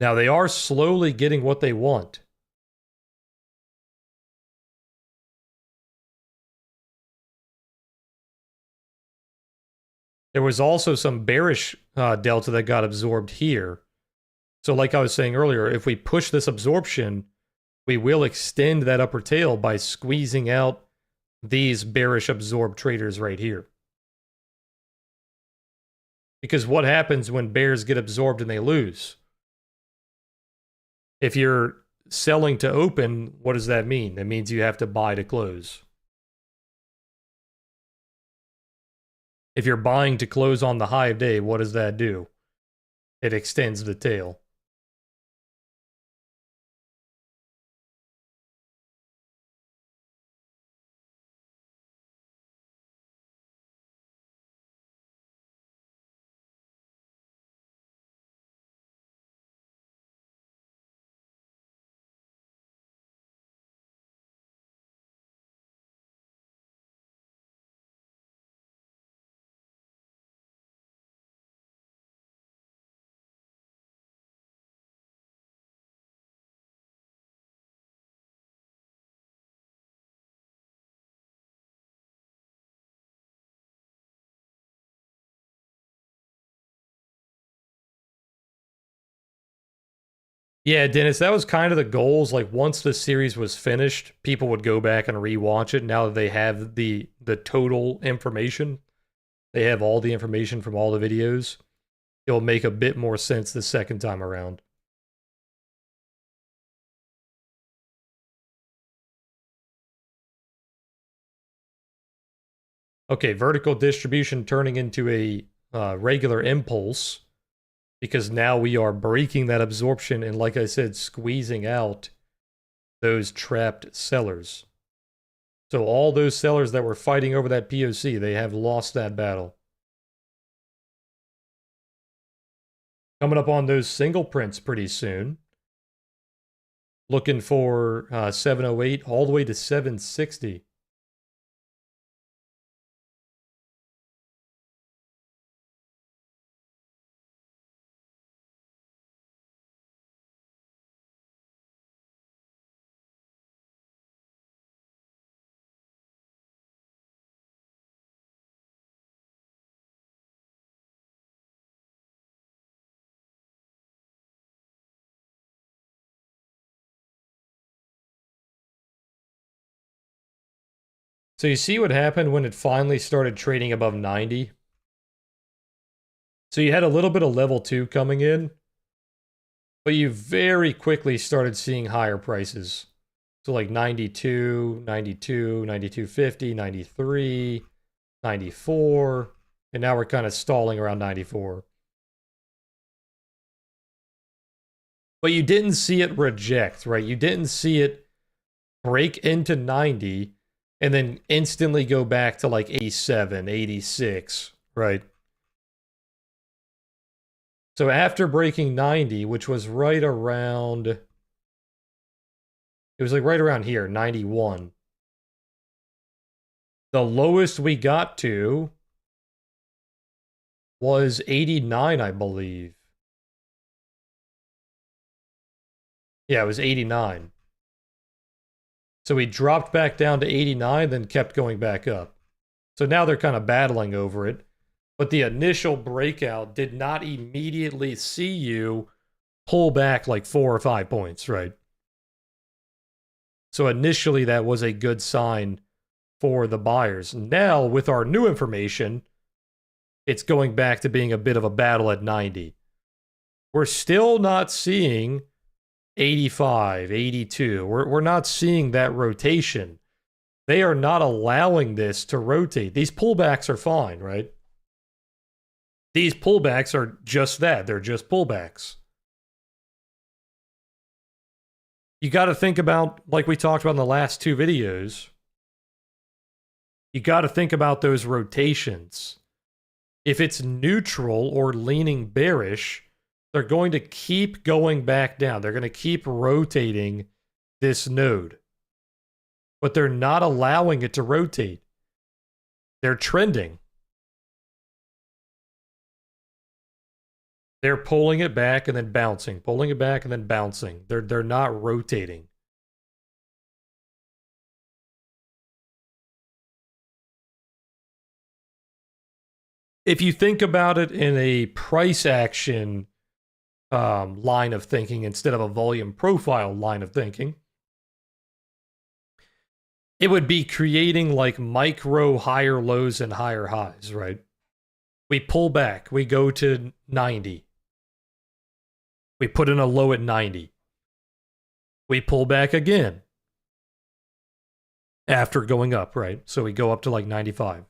Now they are slowly getting what they want. There was also some bearish delta that got absorbed here. So like I was saying earlier, if we push this absorption, we will extend that upper tail by squeezing out these bearish absorbed traders right here. Because what happens when bears get absorbed and they lose? If you're selling to open, what does that mean? That means you have to buy to close. If you're buying to close on the high of day, what does that do? It extends the tail. Yeah, Dennis, that was kind of the goals. Like once the series was finished, people would go back and rewatch it. Now that they have the total information, they have all the information from all the videos. It'll make a bit more sense the second time around. Okay, vertical distribution turning into a regular impulse, because now we are breaking that absorption and, like I said, squeezing out those trapped sellers. So all those sellers that were fighting over that POC, they have lost that battle. Coming up on those single prints pretty soon. Looking for 708 all the way to 760. So you see what happened when it finally started trading above 90? So you had a little bit of level 2 coming in, but you very quickly started seeing higher prices. So like 92, 92, 92.50, 93, 94, and now we're kind of stalling around 94. But you didn't see it reject, right? You didn't see it break into 90 and then instantly go back to like 87, 86, right? So after breaking 90, which was right around, it was like right around here, 91. The lowest we got to was 89, I believe. Yeah, it was 89. So we dropped back down to 89, then kept going back up. So now they're kind of battling over it. But the initial breakout did not immediately see you pull back like 4 or 5 points, right? So initially that was a good sign for the buyers. Now, with our new information, it's going back to being a bit of a battle at 90. We're still not seeing 85, 82. We're not seeing that rotation. They are not allowing this to rotate. These pullbacks are fine, right? These pullbacks are just that. They're just pullbacks. You got to think about, like we talked about in the last 2 videos, you got to think about those rotations. If it's neutral or leaning bearish, they're going to keep going back down. They're going to keep rotating this node. But they're not allowing it to rotate. They're trending. They're pulling it back and then bouncing, pulling it back and then bouncing. They're not rotating. If you think about it in a price action line of thinking instead of a volume profile line of thinking, it would be creating like micro higher lows and higher highs, right? We pull back, we go to 90. We put in a low at 90. We pull back again after going up, right? So we go up to like 95.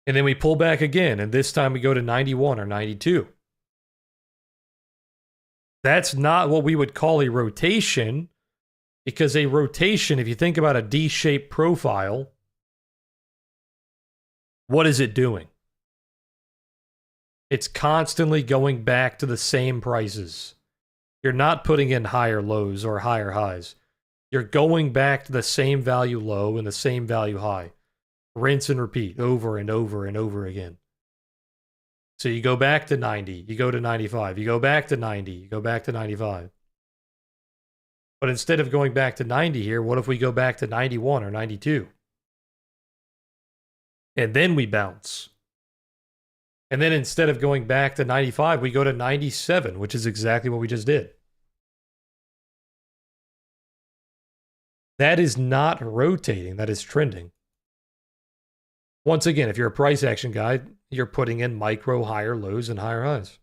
And then we pull back again, and this time we go to 91 or 92. That's not what we would call a rotation, because a rotation, if you think about a D-shaped profile, what is it doing? It's constantly going back to the same prices. You're not putting in higher lows or higher highs. You're going back to the same value low and the same value high. Rinse and repeat over and over and over again. So you go back to 90, you go to 95, you go back to 90, you go back to 95. But instead of going back to 90 here, what if we go back to 91 or 92? And then we bounce. And then instead of going back to 95, we go to 97, which is exactly what we just did. That is not rotating, that is trending. Once again, if you're a price action guy, you're putting in micro higher lows and higher highs.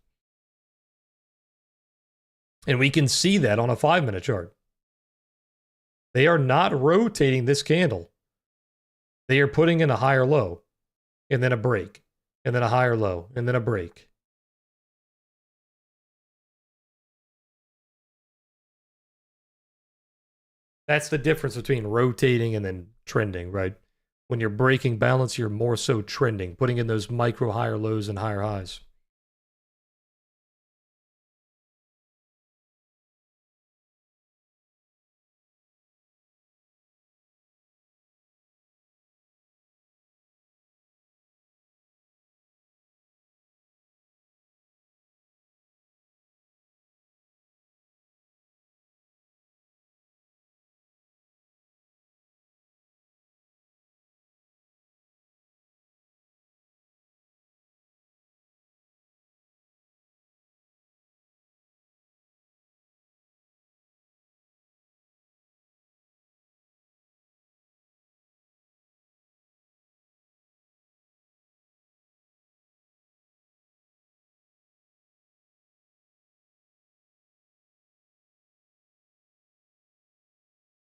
And we can see that on a 5-minute chart. They are not rotating this candle. They are putting in a higher low, and then a break, and then a higher low, and then a break. That's the difference between rotating and then trending, right? When you're breaking balance, you're more so trending, putting in those micro higher lows and higher highs.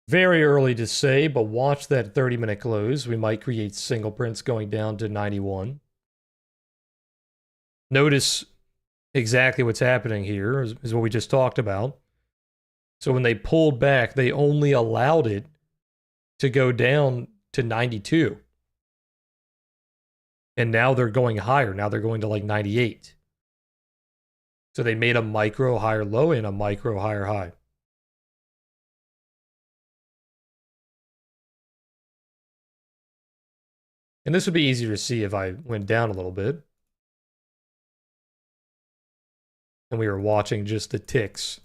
Very early to say, but watch that 30-minute close. We might create single prints going down to 91. Notice exactly what's happening here is what we just talked about. So when they pulled back, they only allowed it to go down to 92. And now they're going higher. Now they're going to like 98. So they made a micro higher low and a micro higher high. And this would be easier to see if I went down a little bit. And we were watching just the ticks.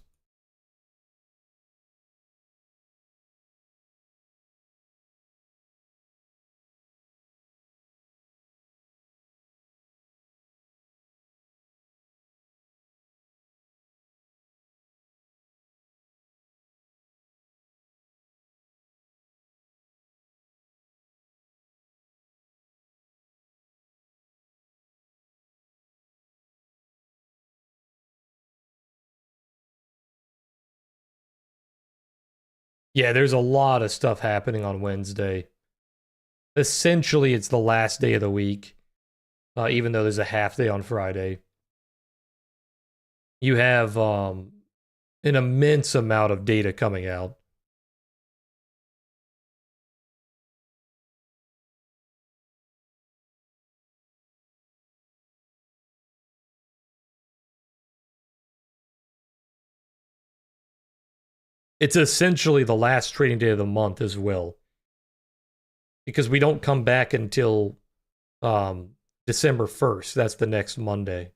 Yeah, there's a lot of stuff happening on Wednesday. Essentially, it's the last day of the week, even though there's a half day on Friday. You have an immense amount of data coming out. It's essentially the last trading day of the month as well, because we don't come back until December 1st. That's the next Monday.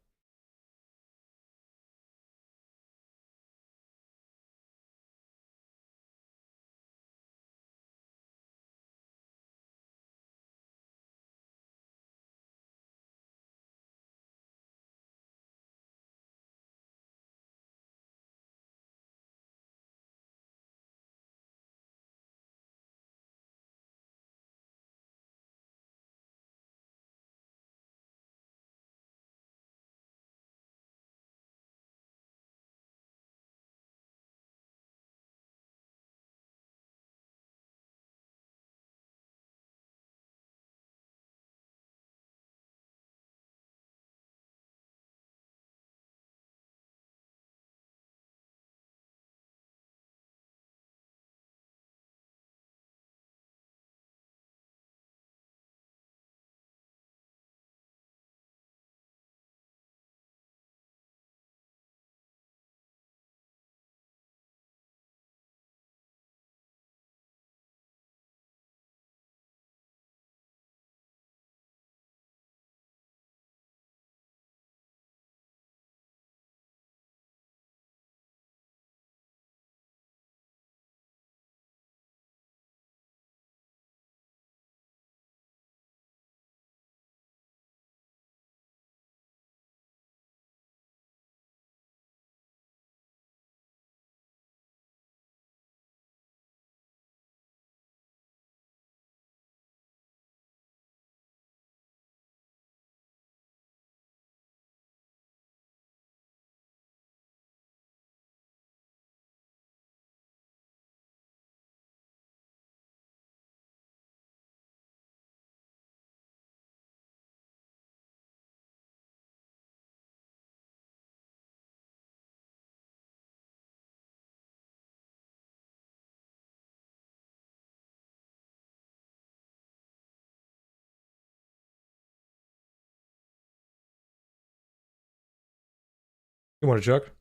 You want to check?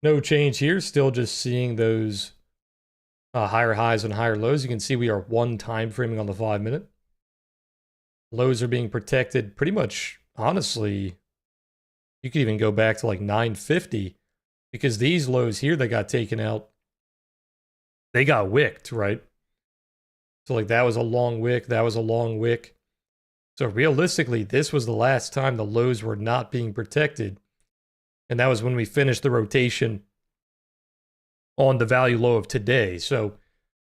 No change here. Still just seeing those higher highs and higher lows. You can see we are one time framing on the 5-minute. Lows are being protected pretty much, honestly, you could even go back to like 950 because these lows here that got taken out, they got wicked, right? So like that was a long wick, that was a long wick. So realistically, this was the last time the lows were not being protected. And that was when we finished the rotation on the value low of today. So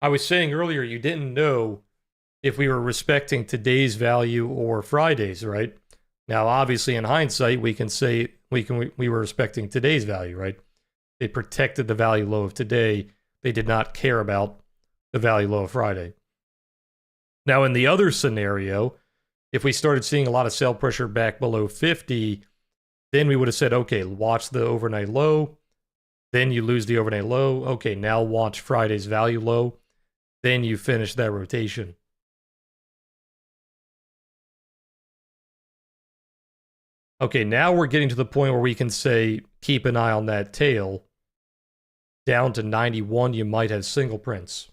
I was saying earlier, you didn't know if we were respecting today's value or Friday's, right? Now, obviously, in hindsight, we can say we were respecting today's value, right? They protected the value low of today. They did not care about the value low of Friday. Now, in the other scenario, if we started seeing a lot of sell pressure back below 50, then we would have said, okay, watch the overnight low. Then you lose the overnight low. Okay, now watch Friday's value low. Then you finish that rotation. Okay, now we're getting to the point where we can say, keep an eye on that tail. Down to 91, you might have single prints.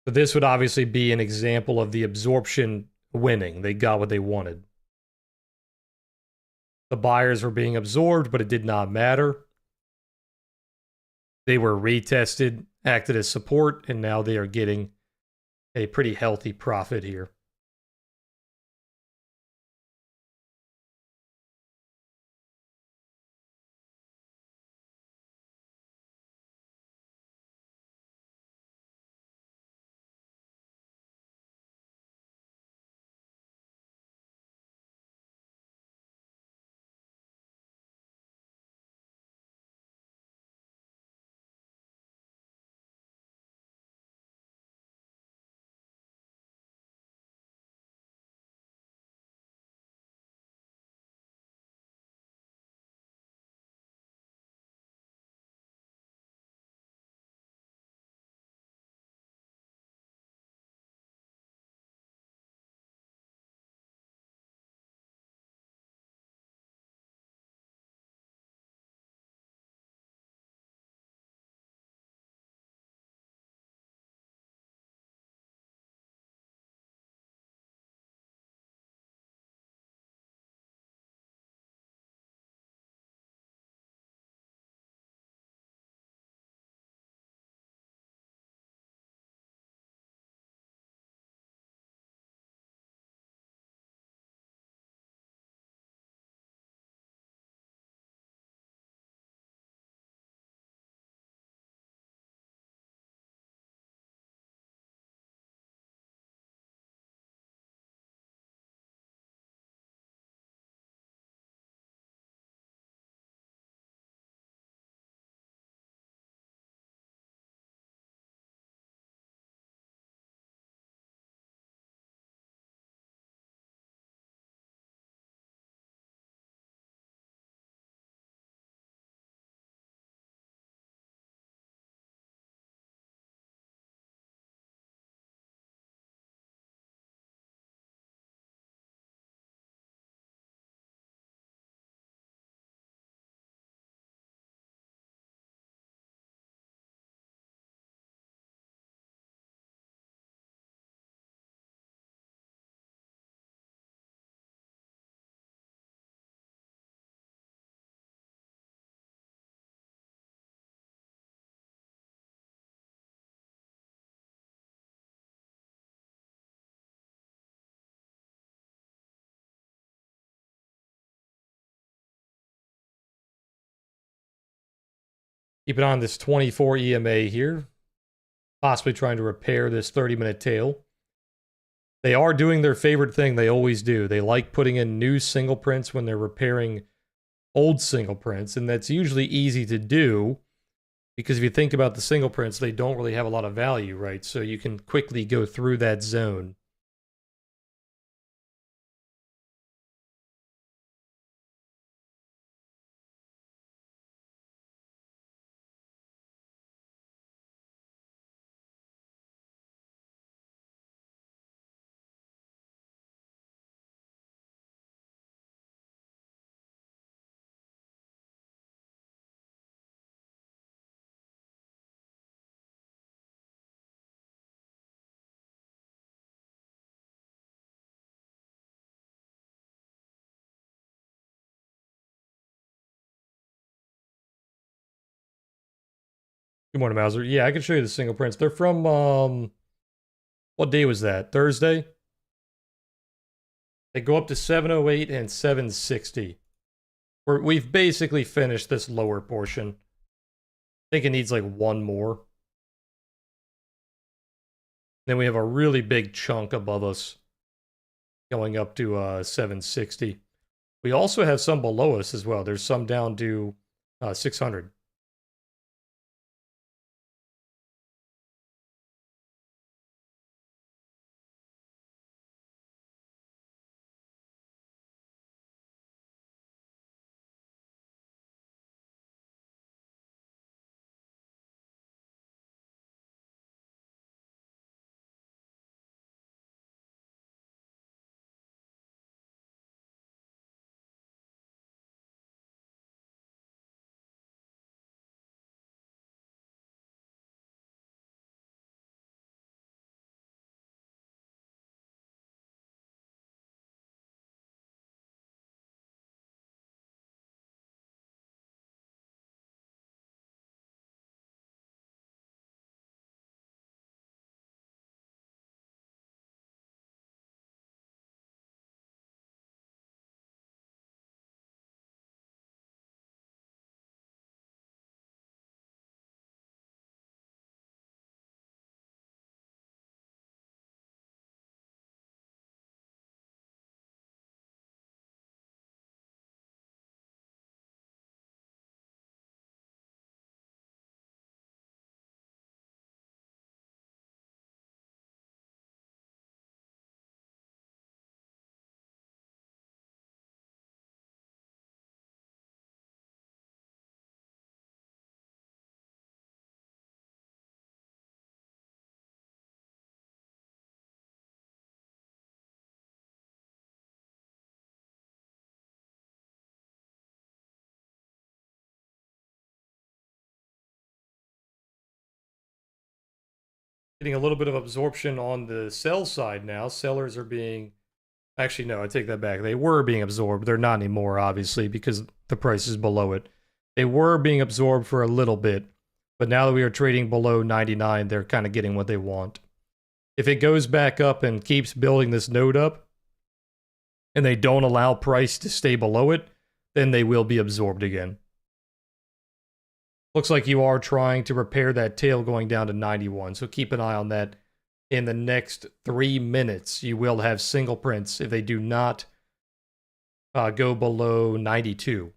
So this would obviously be an example of the absorption winning. They got what they wanted. The buyers were being absorbed, but it did not matter. They were retested, acted as support, and now they are getting a pretty healthy profit here. Keep it on this 24 EMA here, possibly trying to repair this 30-minute tail. They are doing their favorite thing they always do. They like putting in new single prints when they're repairing old single prints, and that's usually easy to do Because if you think about the single prints, they don't really have a lot of value, right? So you can quickly go through that zone. Good morning, Mauser. Yeah, I can show you the single prints. They're from, what day was that? Thursday? They go up to 708 and 760. We've basically finished this lower portion. I think it needs like one more. Then we have a really big chunk above us going up to 760. We also have some below us as well. There's some down to 600. Getting a little bit of absorption on the sell side now. Sellers are being... Actually, no, I take that back. They were being absorbed. They're not anymore, obviously, because the price is below it. They were being absorbed for a little bit, but now that we are trading below 99, they're kind of getting what they want. If it goes back up and keeps building this node up, and they don't allow price to stay below it, then they will be absorbed again. Looks like you are trying to repair that tail going down to 91, so keep an eye on that. In the next 3 minutes, you will have single prints if they do not go below 92.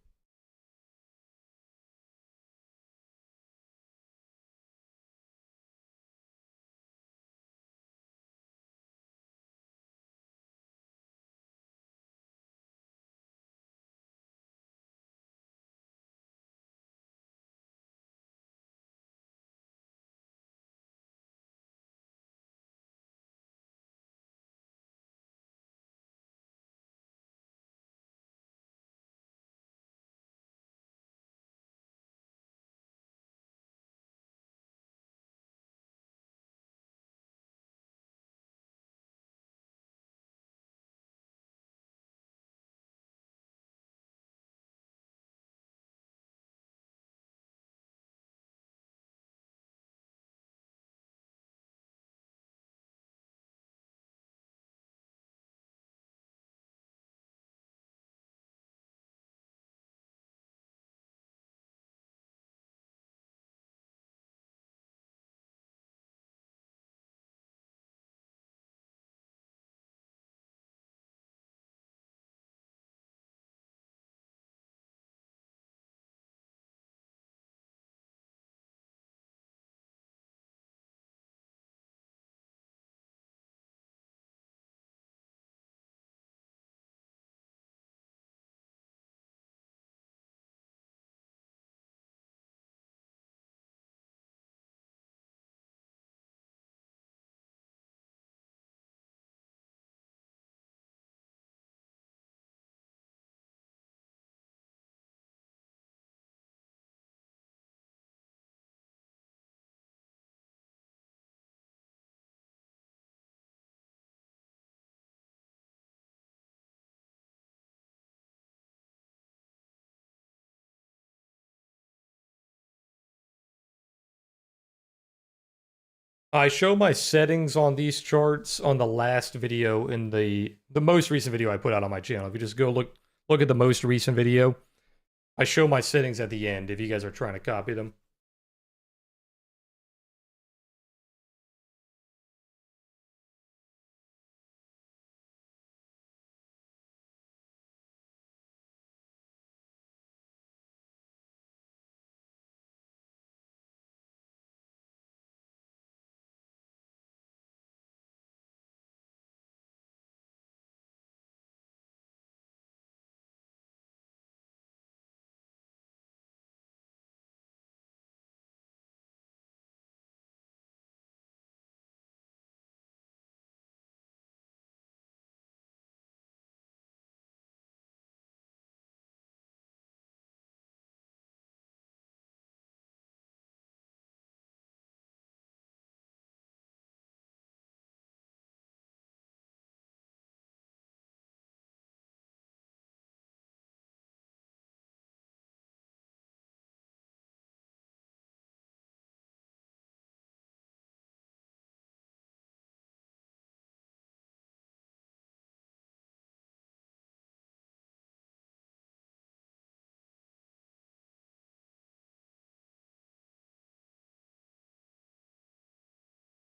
I show my settings on these charts on the last video in the most recent video I put out on my channel. If you just go look at the most recent video, I show my settings at the end if you guys are trying to copy them.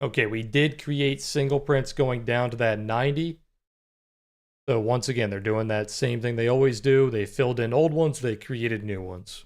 Okay, we did create single prints going down to that 90. So once again, they're doing that same thing they always do. They filled in old ones, they created new ones.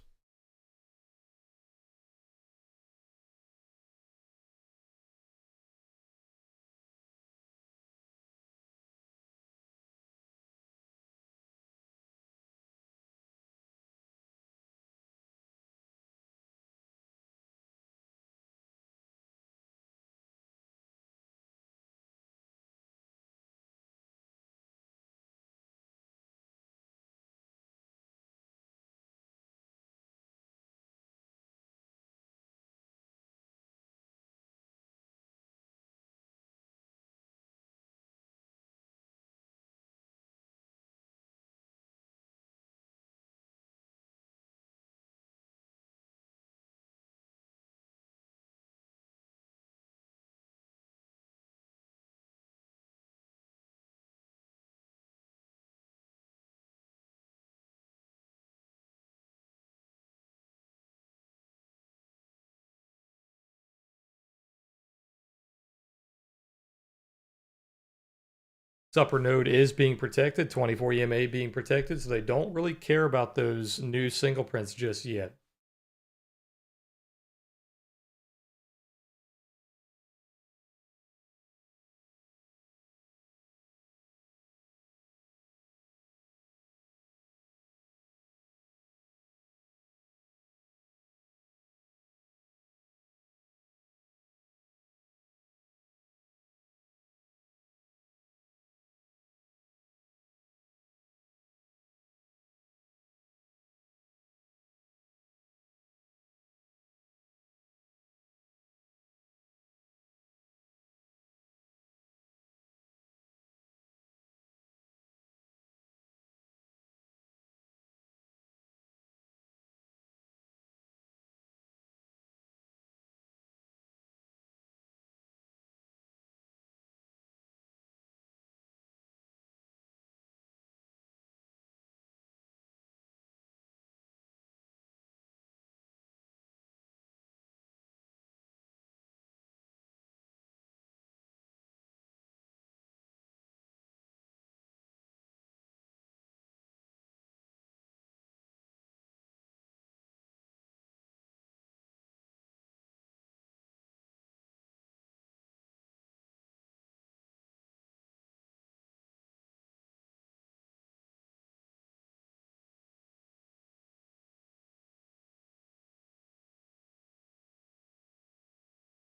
This upper node is being protected, 24 EMA being protected, so they don't really care about those new single prints just yet.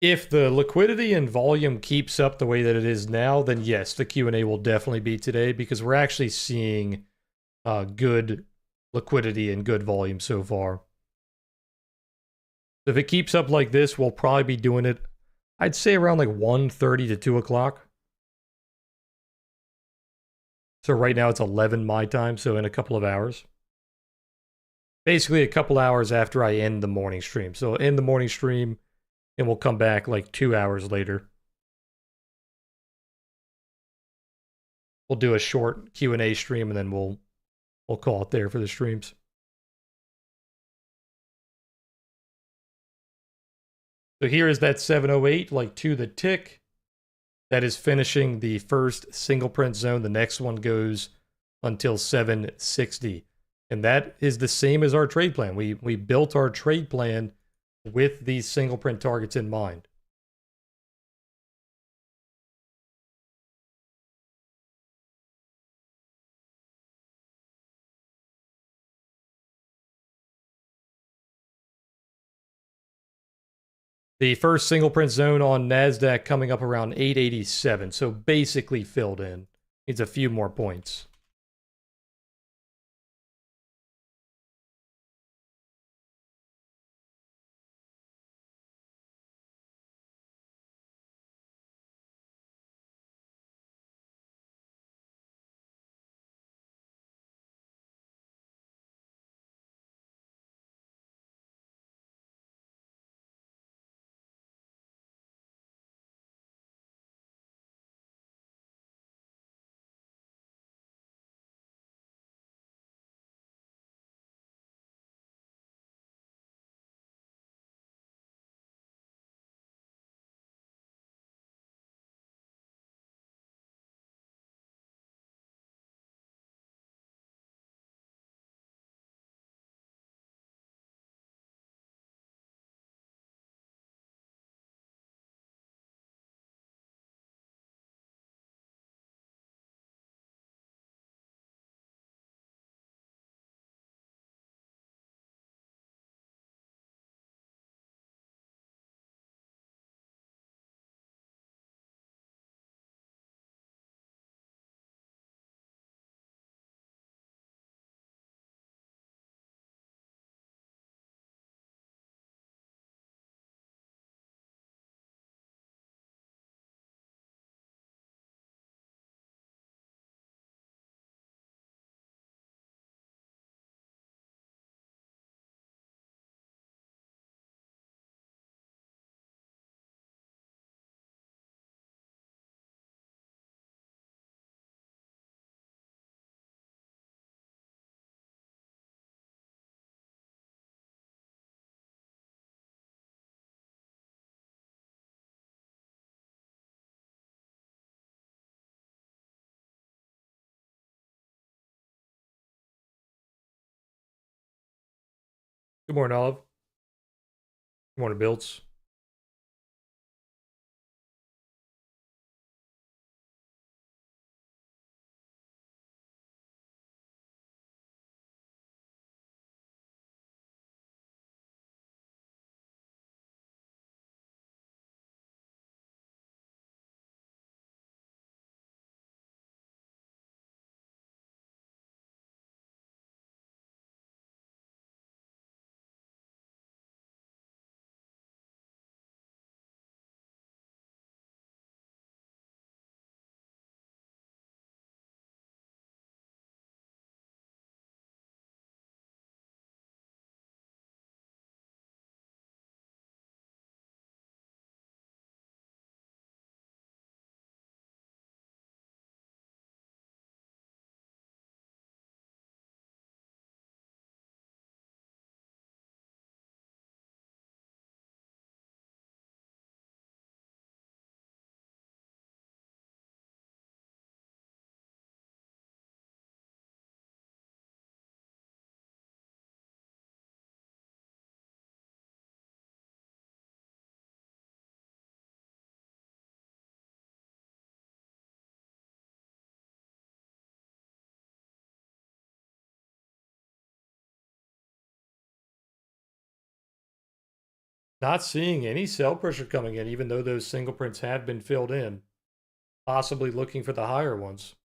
If the liquidity and volume keeps up the way that it is now, then yes, the Q&A will definitely be today because we're actually seeing good liquidity and good volume so far. If it keeps up like this, we'll probably be doing it, I'd say around like 1:30 to 2 o'clock. So right now it's 11 my time, so in a couple of hours. Basically a couple hours after I end the morning stream. So in the morning stream, and we'll come back like 2 hours later. We'll do a short Q&A stream, and then we'll call it there for the streams. So here is that 708, like to the tick. That is finishing the first single print zone. The next one goes until 760. And that is the same as our trade plan. We built our trade plan with these single print targets in mind. The first single print zone on NASDAQ coming up around 887, so basically filled in. Needs a few more points. Good morning, Olive. Good morning, Builds. Not seeing any sell pressure coming in, even though those single prints have been filled in. Possibly looking for the higher ones.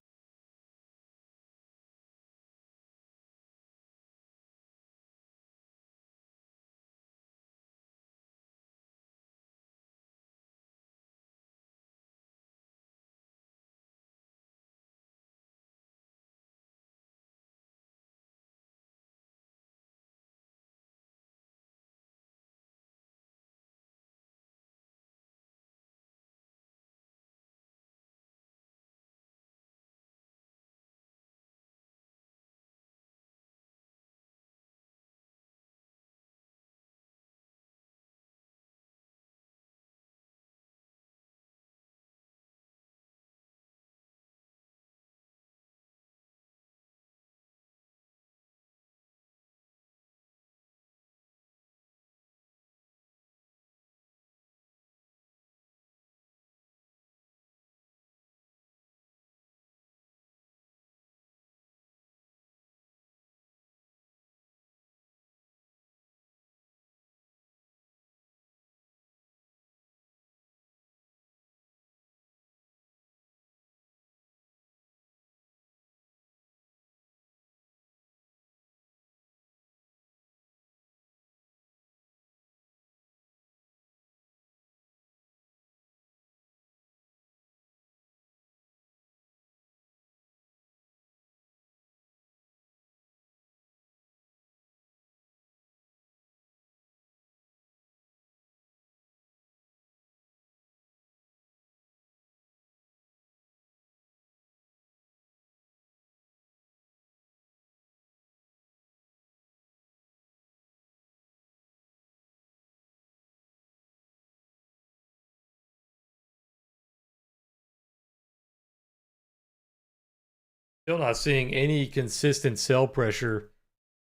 Still not seeing any consistent sell pressure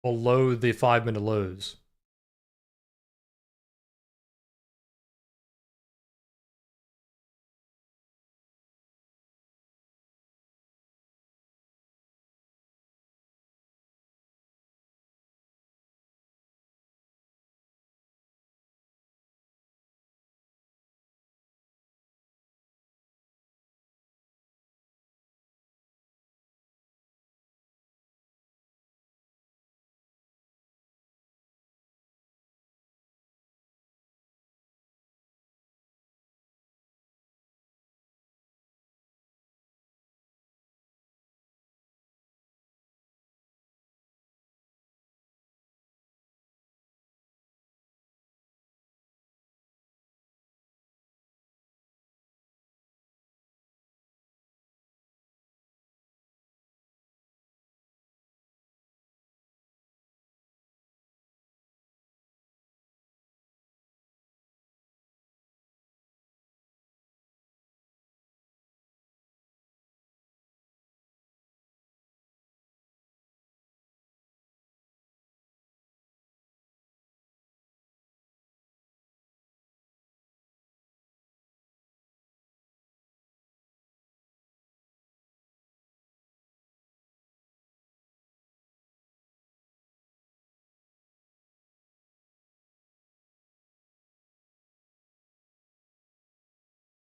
below the 5-minute lows.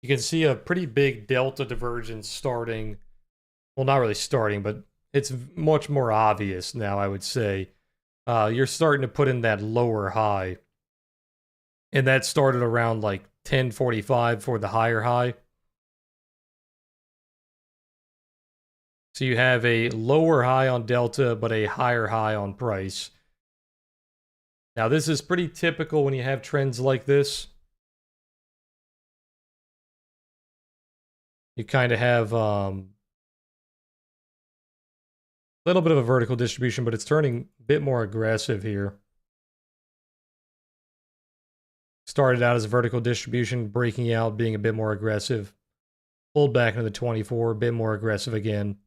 You can see a pretty big delta divergence starting. Well, not really starting, but it's much more obvious now, I would say. You're starting to put in that lower high. And that started around like 10:45 for the higher high. So you have a lower high on delta, but a higher high on price. Now, this is pretty typical when you have trends like this. You kind of have a little bit of a vertical distribution, but it's turning a bit more aggressive here. Started out as a vertical distribution, breaking out, being a bit more aggressive. Pulled back into the 24, a bit more aggressive again.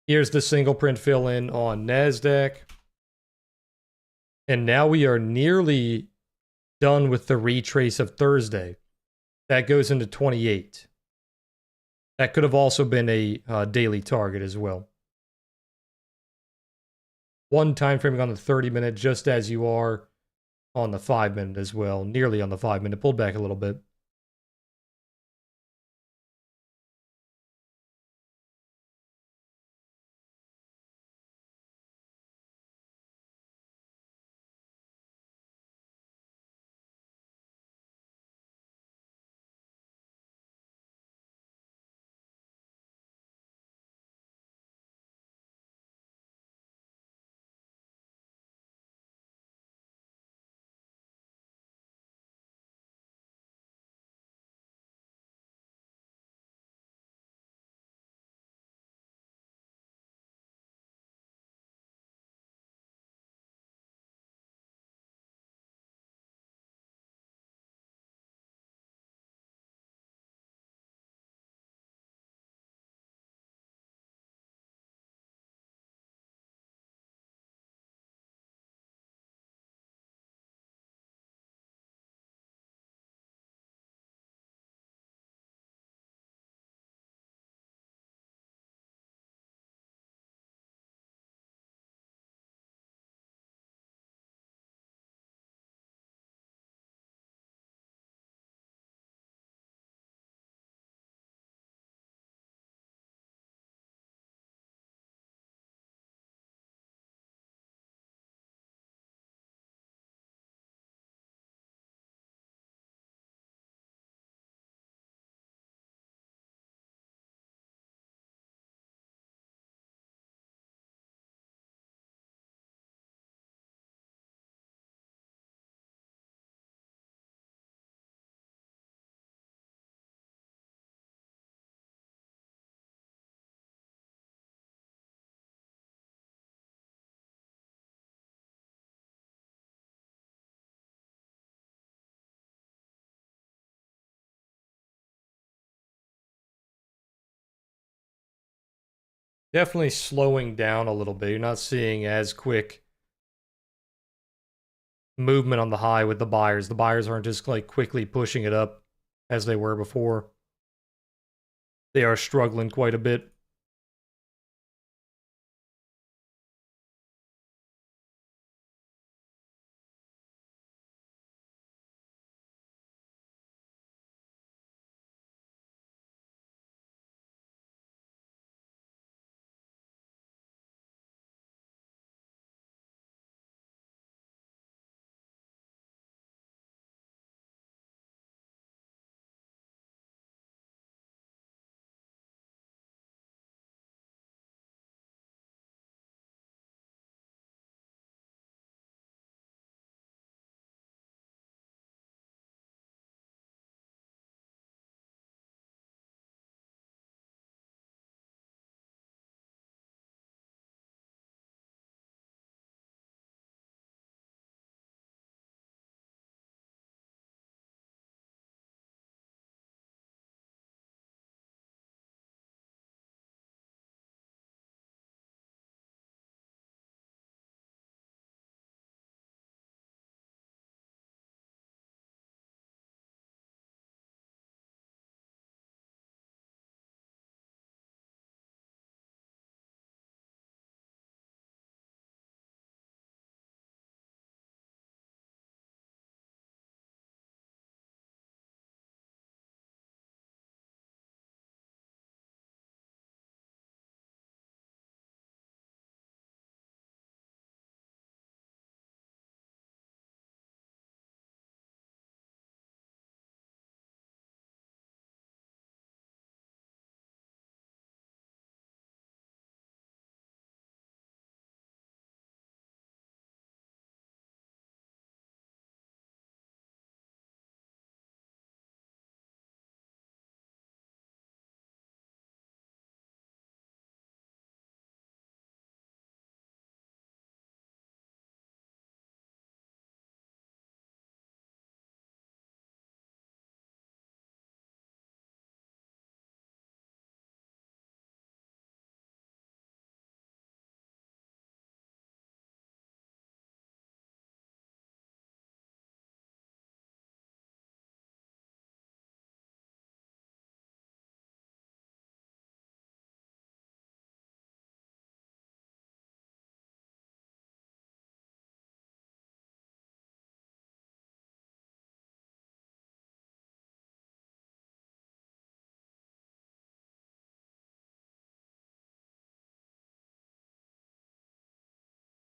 Here's the single print fill in on NASDAQ. And now we are nearly done with the retrace of Thursday. That goes into 28. That could have also been a daily target as well. One time framing on the 30-minute, just as you are on the 5-minute as well. Nearly on the 5-minute. Pulled back a little bit. Definitely slowing down a little bit. You're not seeing as quick movement on the high with the buyers. The buyers aren't just like quickly pushing it up as they were before. They are struggling quite a bit.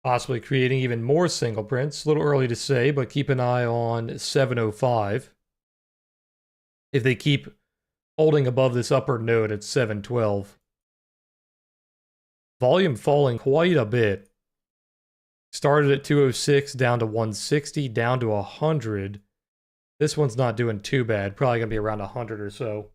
Possibly creating even more single prints. A little early to say, but keep an eye on 705. If they keep holding above this upper node at 712. Volume falling quite a bit. Started at 206, down to 160, down to 100. This one's not doing too bad. Probably going to be around 100 or so.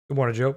Good morning, Joe.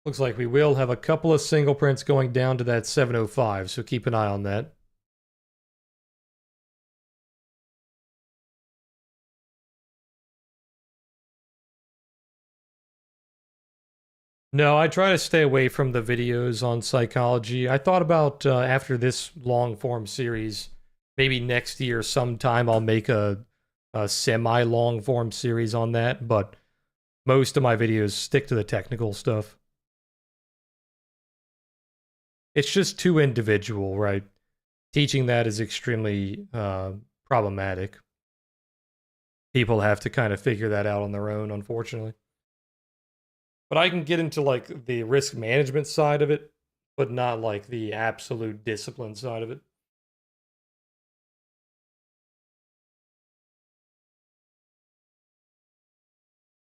Looks like we will have a couple of single prints going down to that 705, so keep an eye on that. No, I try to stay away from the videos on psychology. I thought about after this long form series, maybe next year sometime I'll make a semi long form series on that, but most of my videos stick to the technical stuff. It's just too individual, right? Teaching that is extremely problematic. People have to kind of figure that out on their own, unfortunately. But I can get into like the risk management side of it, but not like the absolute discipline side of it.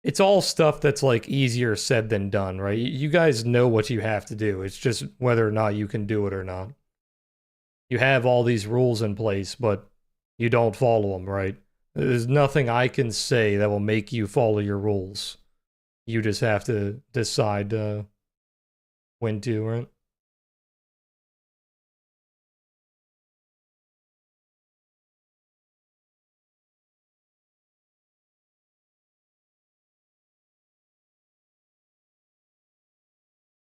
It's all stuff that's like easier said than done, right? You guys know what you have to do. It's just whether or not you can do it or not. You have all these rules in place, but you don't follow them, right? There's nothing I can say that will make you follow your rules. You just have to decide when to, right?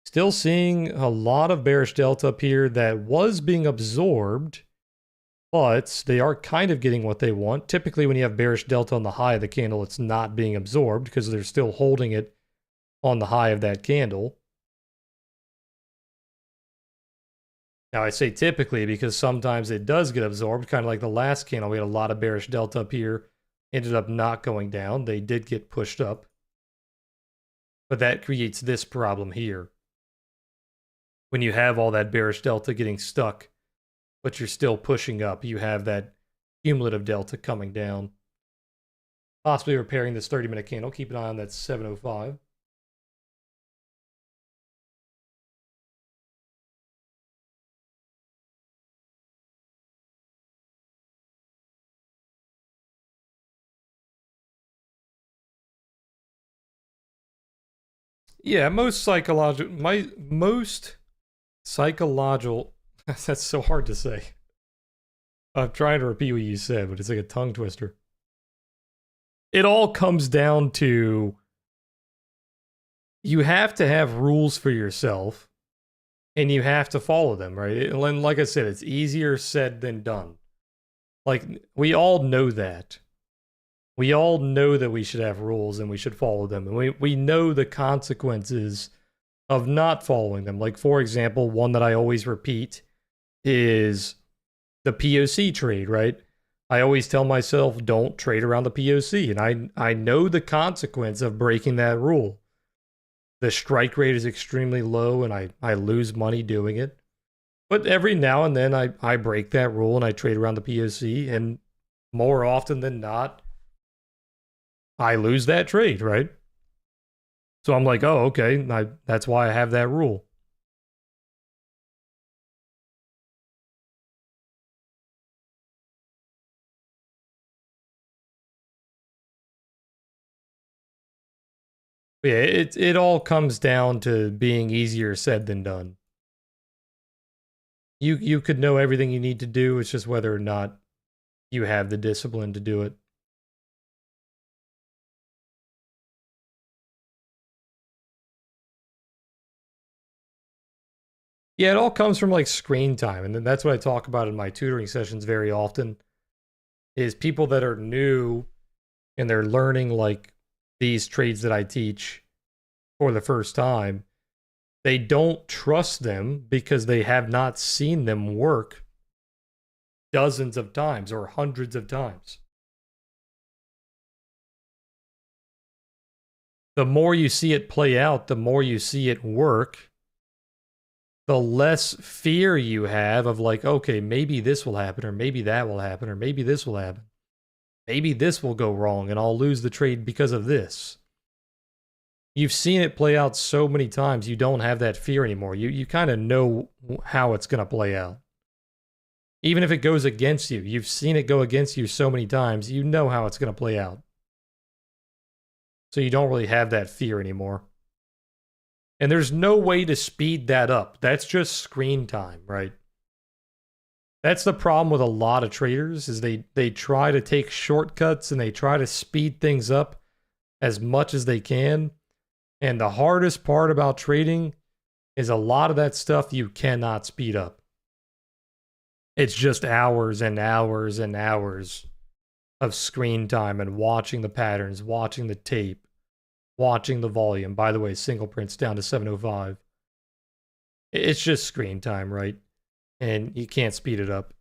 Still seeing a lot of bearish delta up here that was being absorbed, but they are kind of getting what they want. Typically, when you have bearish delta on the high of the candle, it's not being absorbed because they're still holding it on the high of that candle. Now, I say typically because sometimes it does get absorbed, kind of like the last candle. We had a lot of bearish delta up here, ended up not going down. They did get pushed up. But that creates this problem here. When you have all that bearish delta getting stuck, but you're still pushing up, you have that cumulative delta coming down. Possibly repairing this 30-minute candle. Keep an eye on that 705. Yeah, most psychological, that's so hard to say. I'm trying to repeat what you said, but it's like a tongue twister. It all comes down to you have to have rules for yourself and you have to follow them, right? And like I said, it's easier said than done. Like, we all know that. We all know that we should have rules and we should follow them. And we know the consequences of not following them. Like, for example, one that I always repeat is the POC trade, right? I always tell myself, don't trade around the POC. And I know the consequence of breaking that rule. The strike rate is extremely low and I lose money doing it. But every now and then I break that rule and I trade around the POC. And more often than not, I lose that trade, right? So I'm like, oh, okay, that's why I have that rule. But yeah, it all comes down to being easier said than done. You could know everything you need to do. It's just whether or not you have the discipline to do it. Yeah, it all comes from like screen time. And that's what I talk about in my tutoring sessions very often is people that are new and they're learning like these trades that I teach for the first time. They don't trust them because they have not seen them work dozens of times or hundreds of times. The more you see it play out, the more you see it work, the less fear you have of like, okay, maybe this will happen, or maybe that will happen, or maybe this will happen. Maybe this will go wrong and I'll lose the trade because of this. You've seen it play out so many times, you don't have that fear anymore. You kind of know how it's going to play out. Even if it goes against you, you've seen it go against you so many times, you know how it's going to play out. So you don't really have that fear anymore. And there's no way to speed that up. That's just screen time, right? That's the problem with a lot of traders is they try to take shortcuts and they try to speed things up as much as they can. And the hardest part about trading is a lot of that stuff you cannot speed up. It's just hours and hours and hours of screen time and watching the patterns, watching the tape, watching the volume. By the way, single print's down to 705. It's just screen time, right? And you can't speed it up.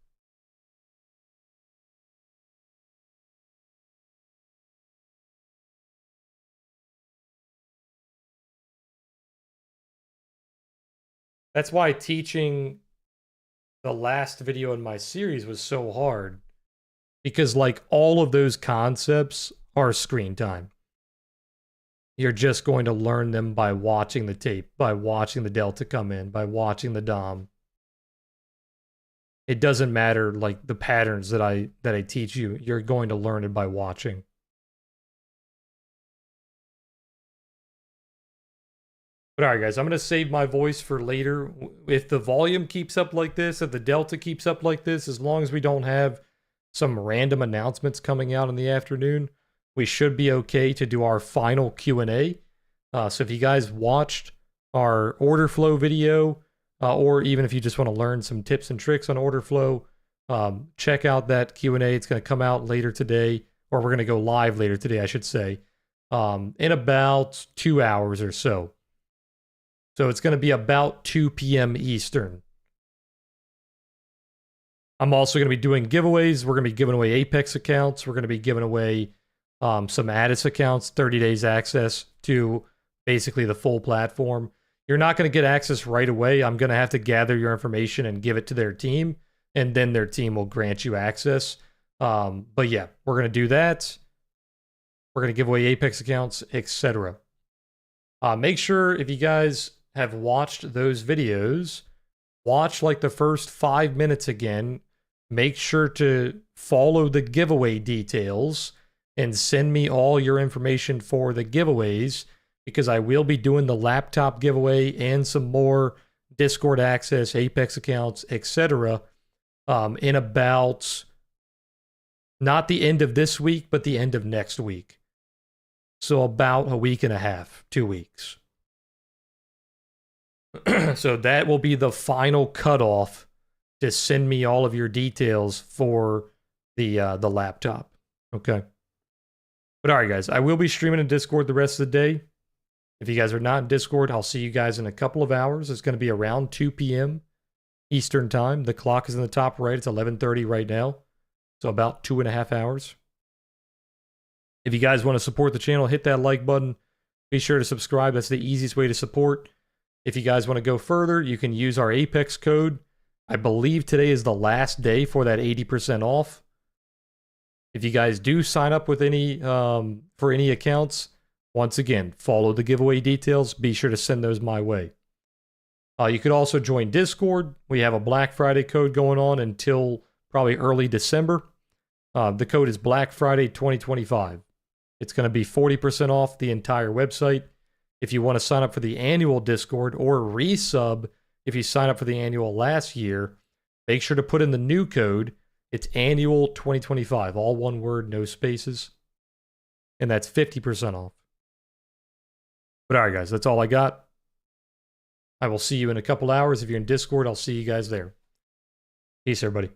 That's why teaching the last video in my series was so hard. Because like all of those concepts are screen time. You're just going to learn them by watching the tape, by watching the delta come in, by watching the DOM. It doesn't matter like the patterns that I teach you. You're going to learn it by watching. But all right, guys, I'm going to save my voice for later. If the volume keeps up like this, if the delta keeps up like this, as long as we don't have some random announcements coming out in the afternoon, we should be okay to do our final Q&A. So if you guys watched our order flow video, or even if you just want to learn some tips and tricks on order flow, check out that Q&A. It's going to come out later today, or we're going to go live later today, I should say, in about 2 hours or so. So it's going to be about 2 p.m. Eastern. I'm also going to be doing giveaways. We're going to be giving away Apex accounts. We're going to be giving away some Addis accounts, 30 days access to basically the full platform. You're not going to get access right away. I'm going to have to gather your information and give it to their team, and then their team will grant you access. But yeah, we're going to do that. We're going to give away Apex accounts, etc. Make sure if you guys have watched those videos, watch like the first 5 minutes again. Make sure to follow the giveaway details and send me all your information for the giveaways, because I will be doing the laptop giveaway and some more Discord access, Apex accounts, etc. In about not the end of this week, but the end of next week. So about a week and a half, 2 weeks. So that will be the final cutoff to send me all of your details for the laptop. Okay. But all right, guys, I will be streaming in Discord the rest of the day. If you guys are not in Discord, I'll see you guys in a couple of hours. It's going to be around 2 p.m. Eastern time. The clock is in the top right. It's 11:30 right now. So about 2.5 hours. If you guys want to support the channel, hit that like button. Be sure to subscribe. That's the easiest way to support. If you guys want to go further, you can use our Apex code. I believe today is the last day for that 80% off. If you guys do sign up with any for any accounts, once again, follow the giveaway details. Be sure to send those my way. You could also join Discord. We have a Black Friday code going on until probably early December. The code is Black Friday 2025. It's going to be 40% off the entire website. If you want to sign up for the annual Discord or resub, if you sign up for the annual last year, make sure to put in the new code. It's annual 2025, all one word, no spaces. And that's 50% off. But all right, guys, that's all I got. I will see you in a couple hours. If you're in Discord, I'll see you guys there. Peace, everybody.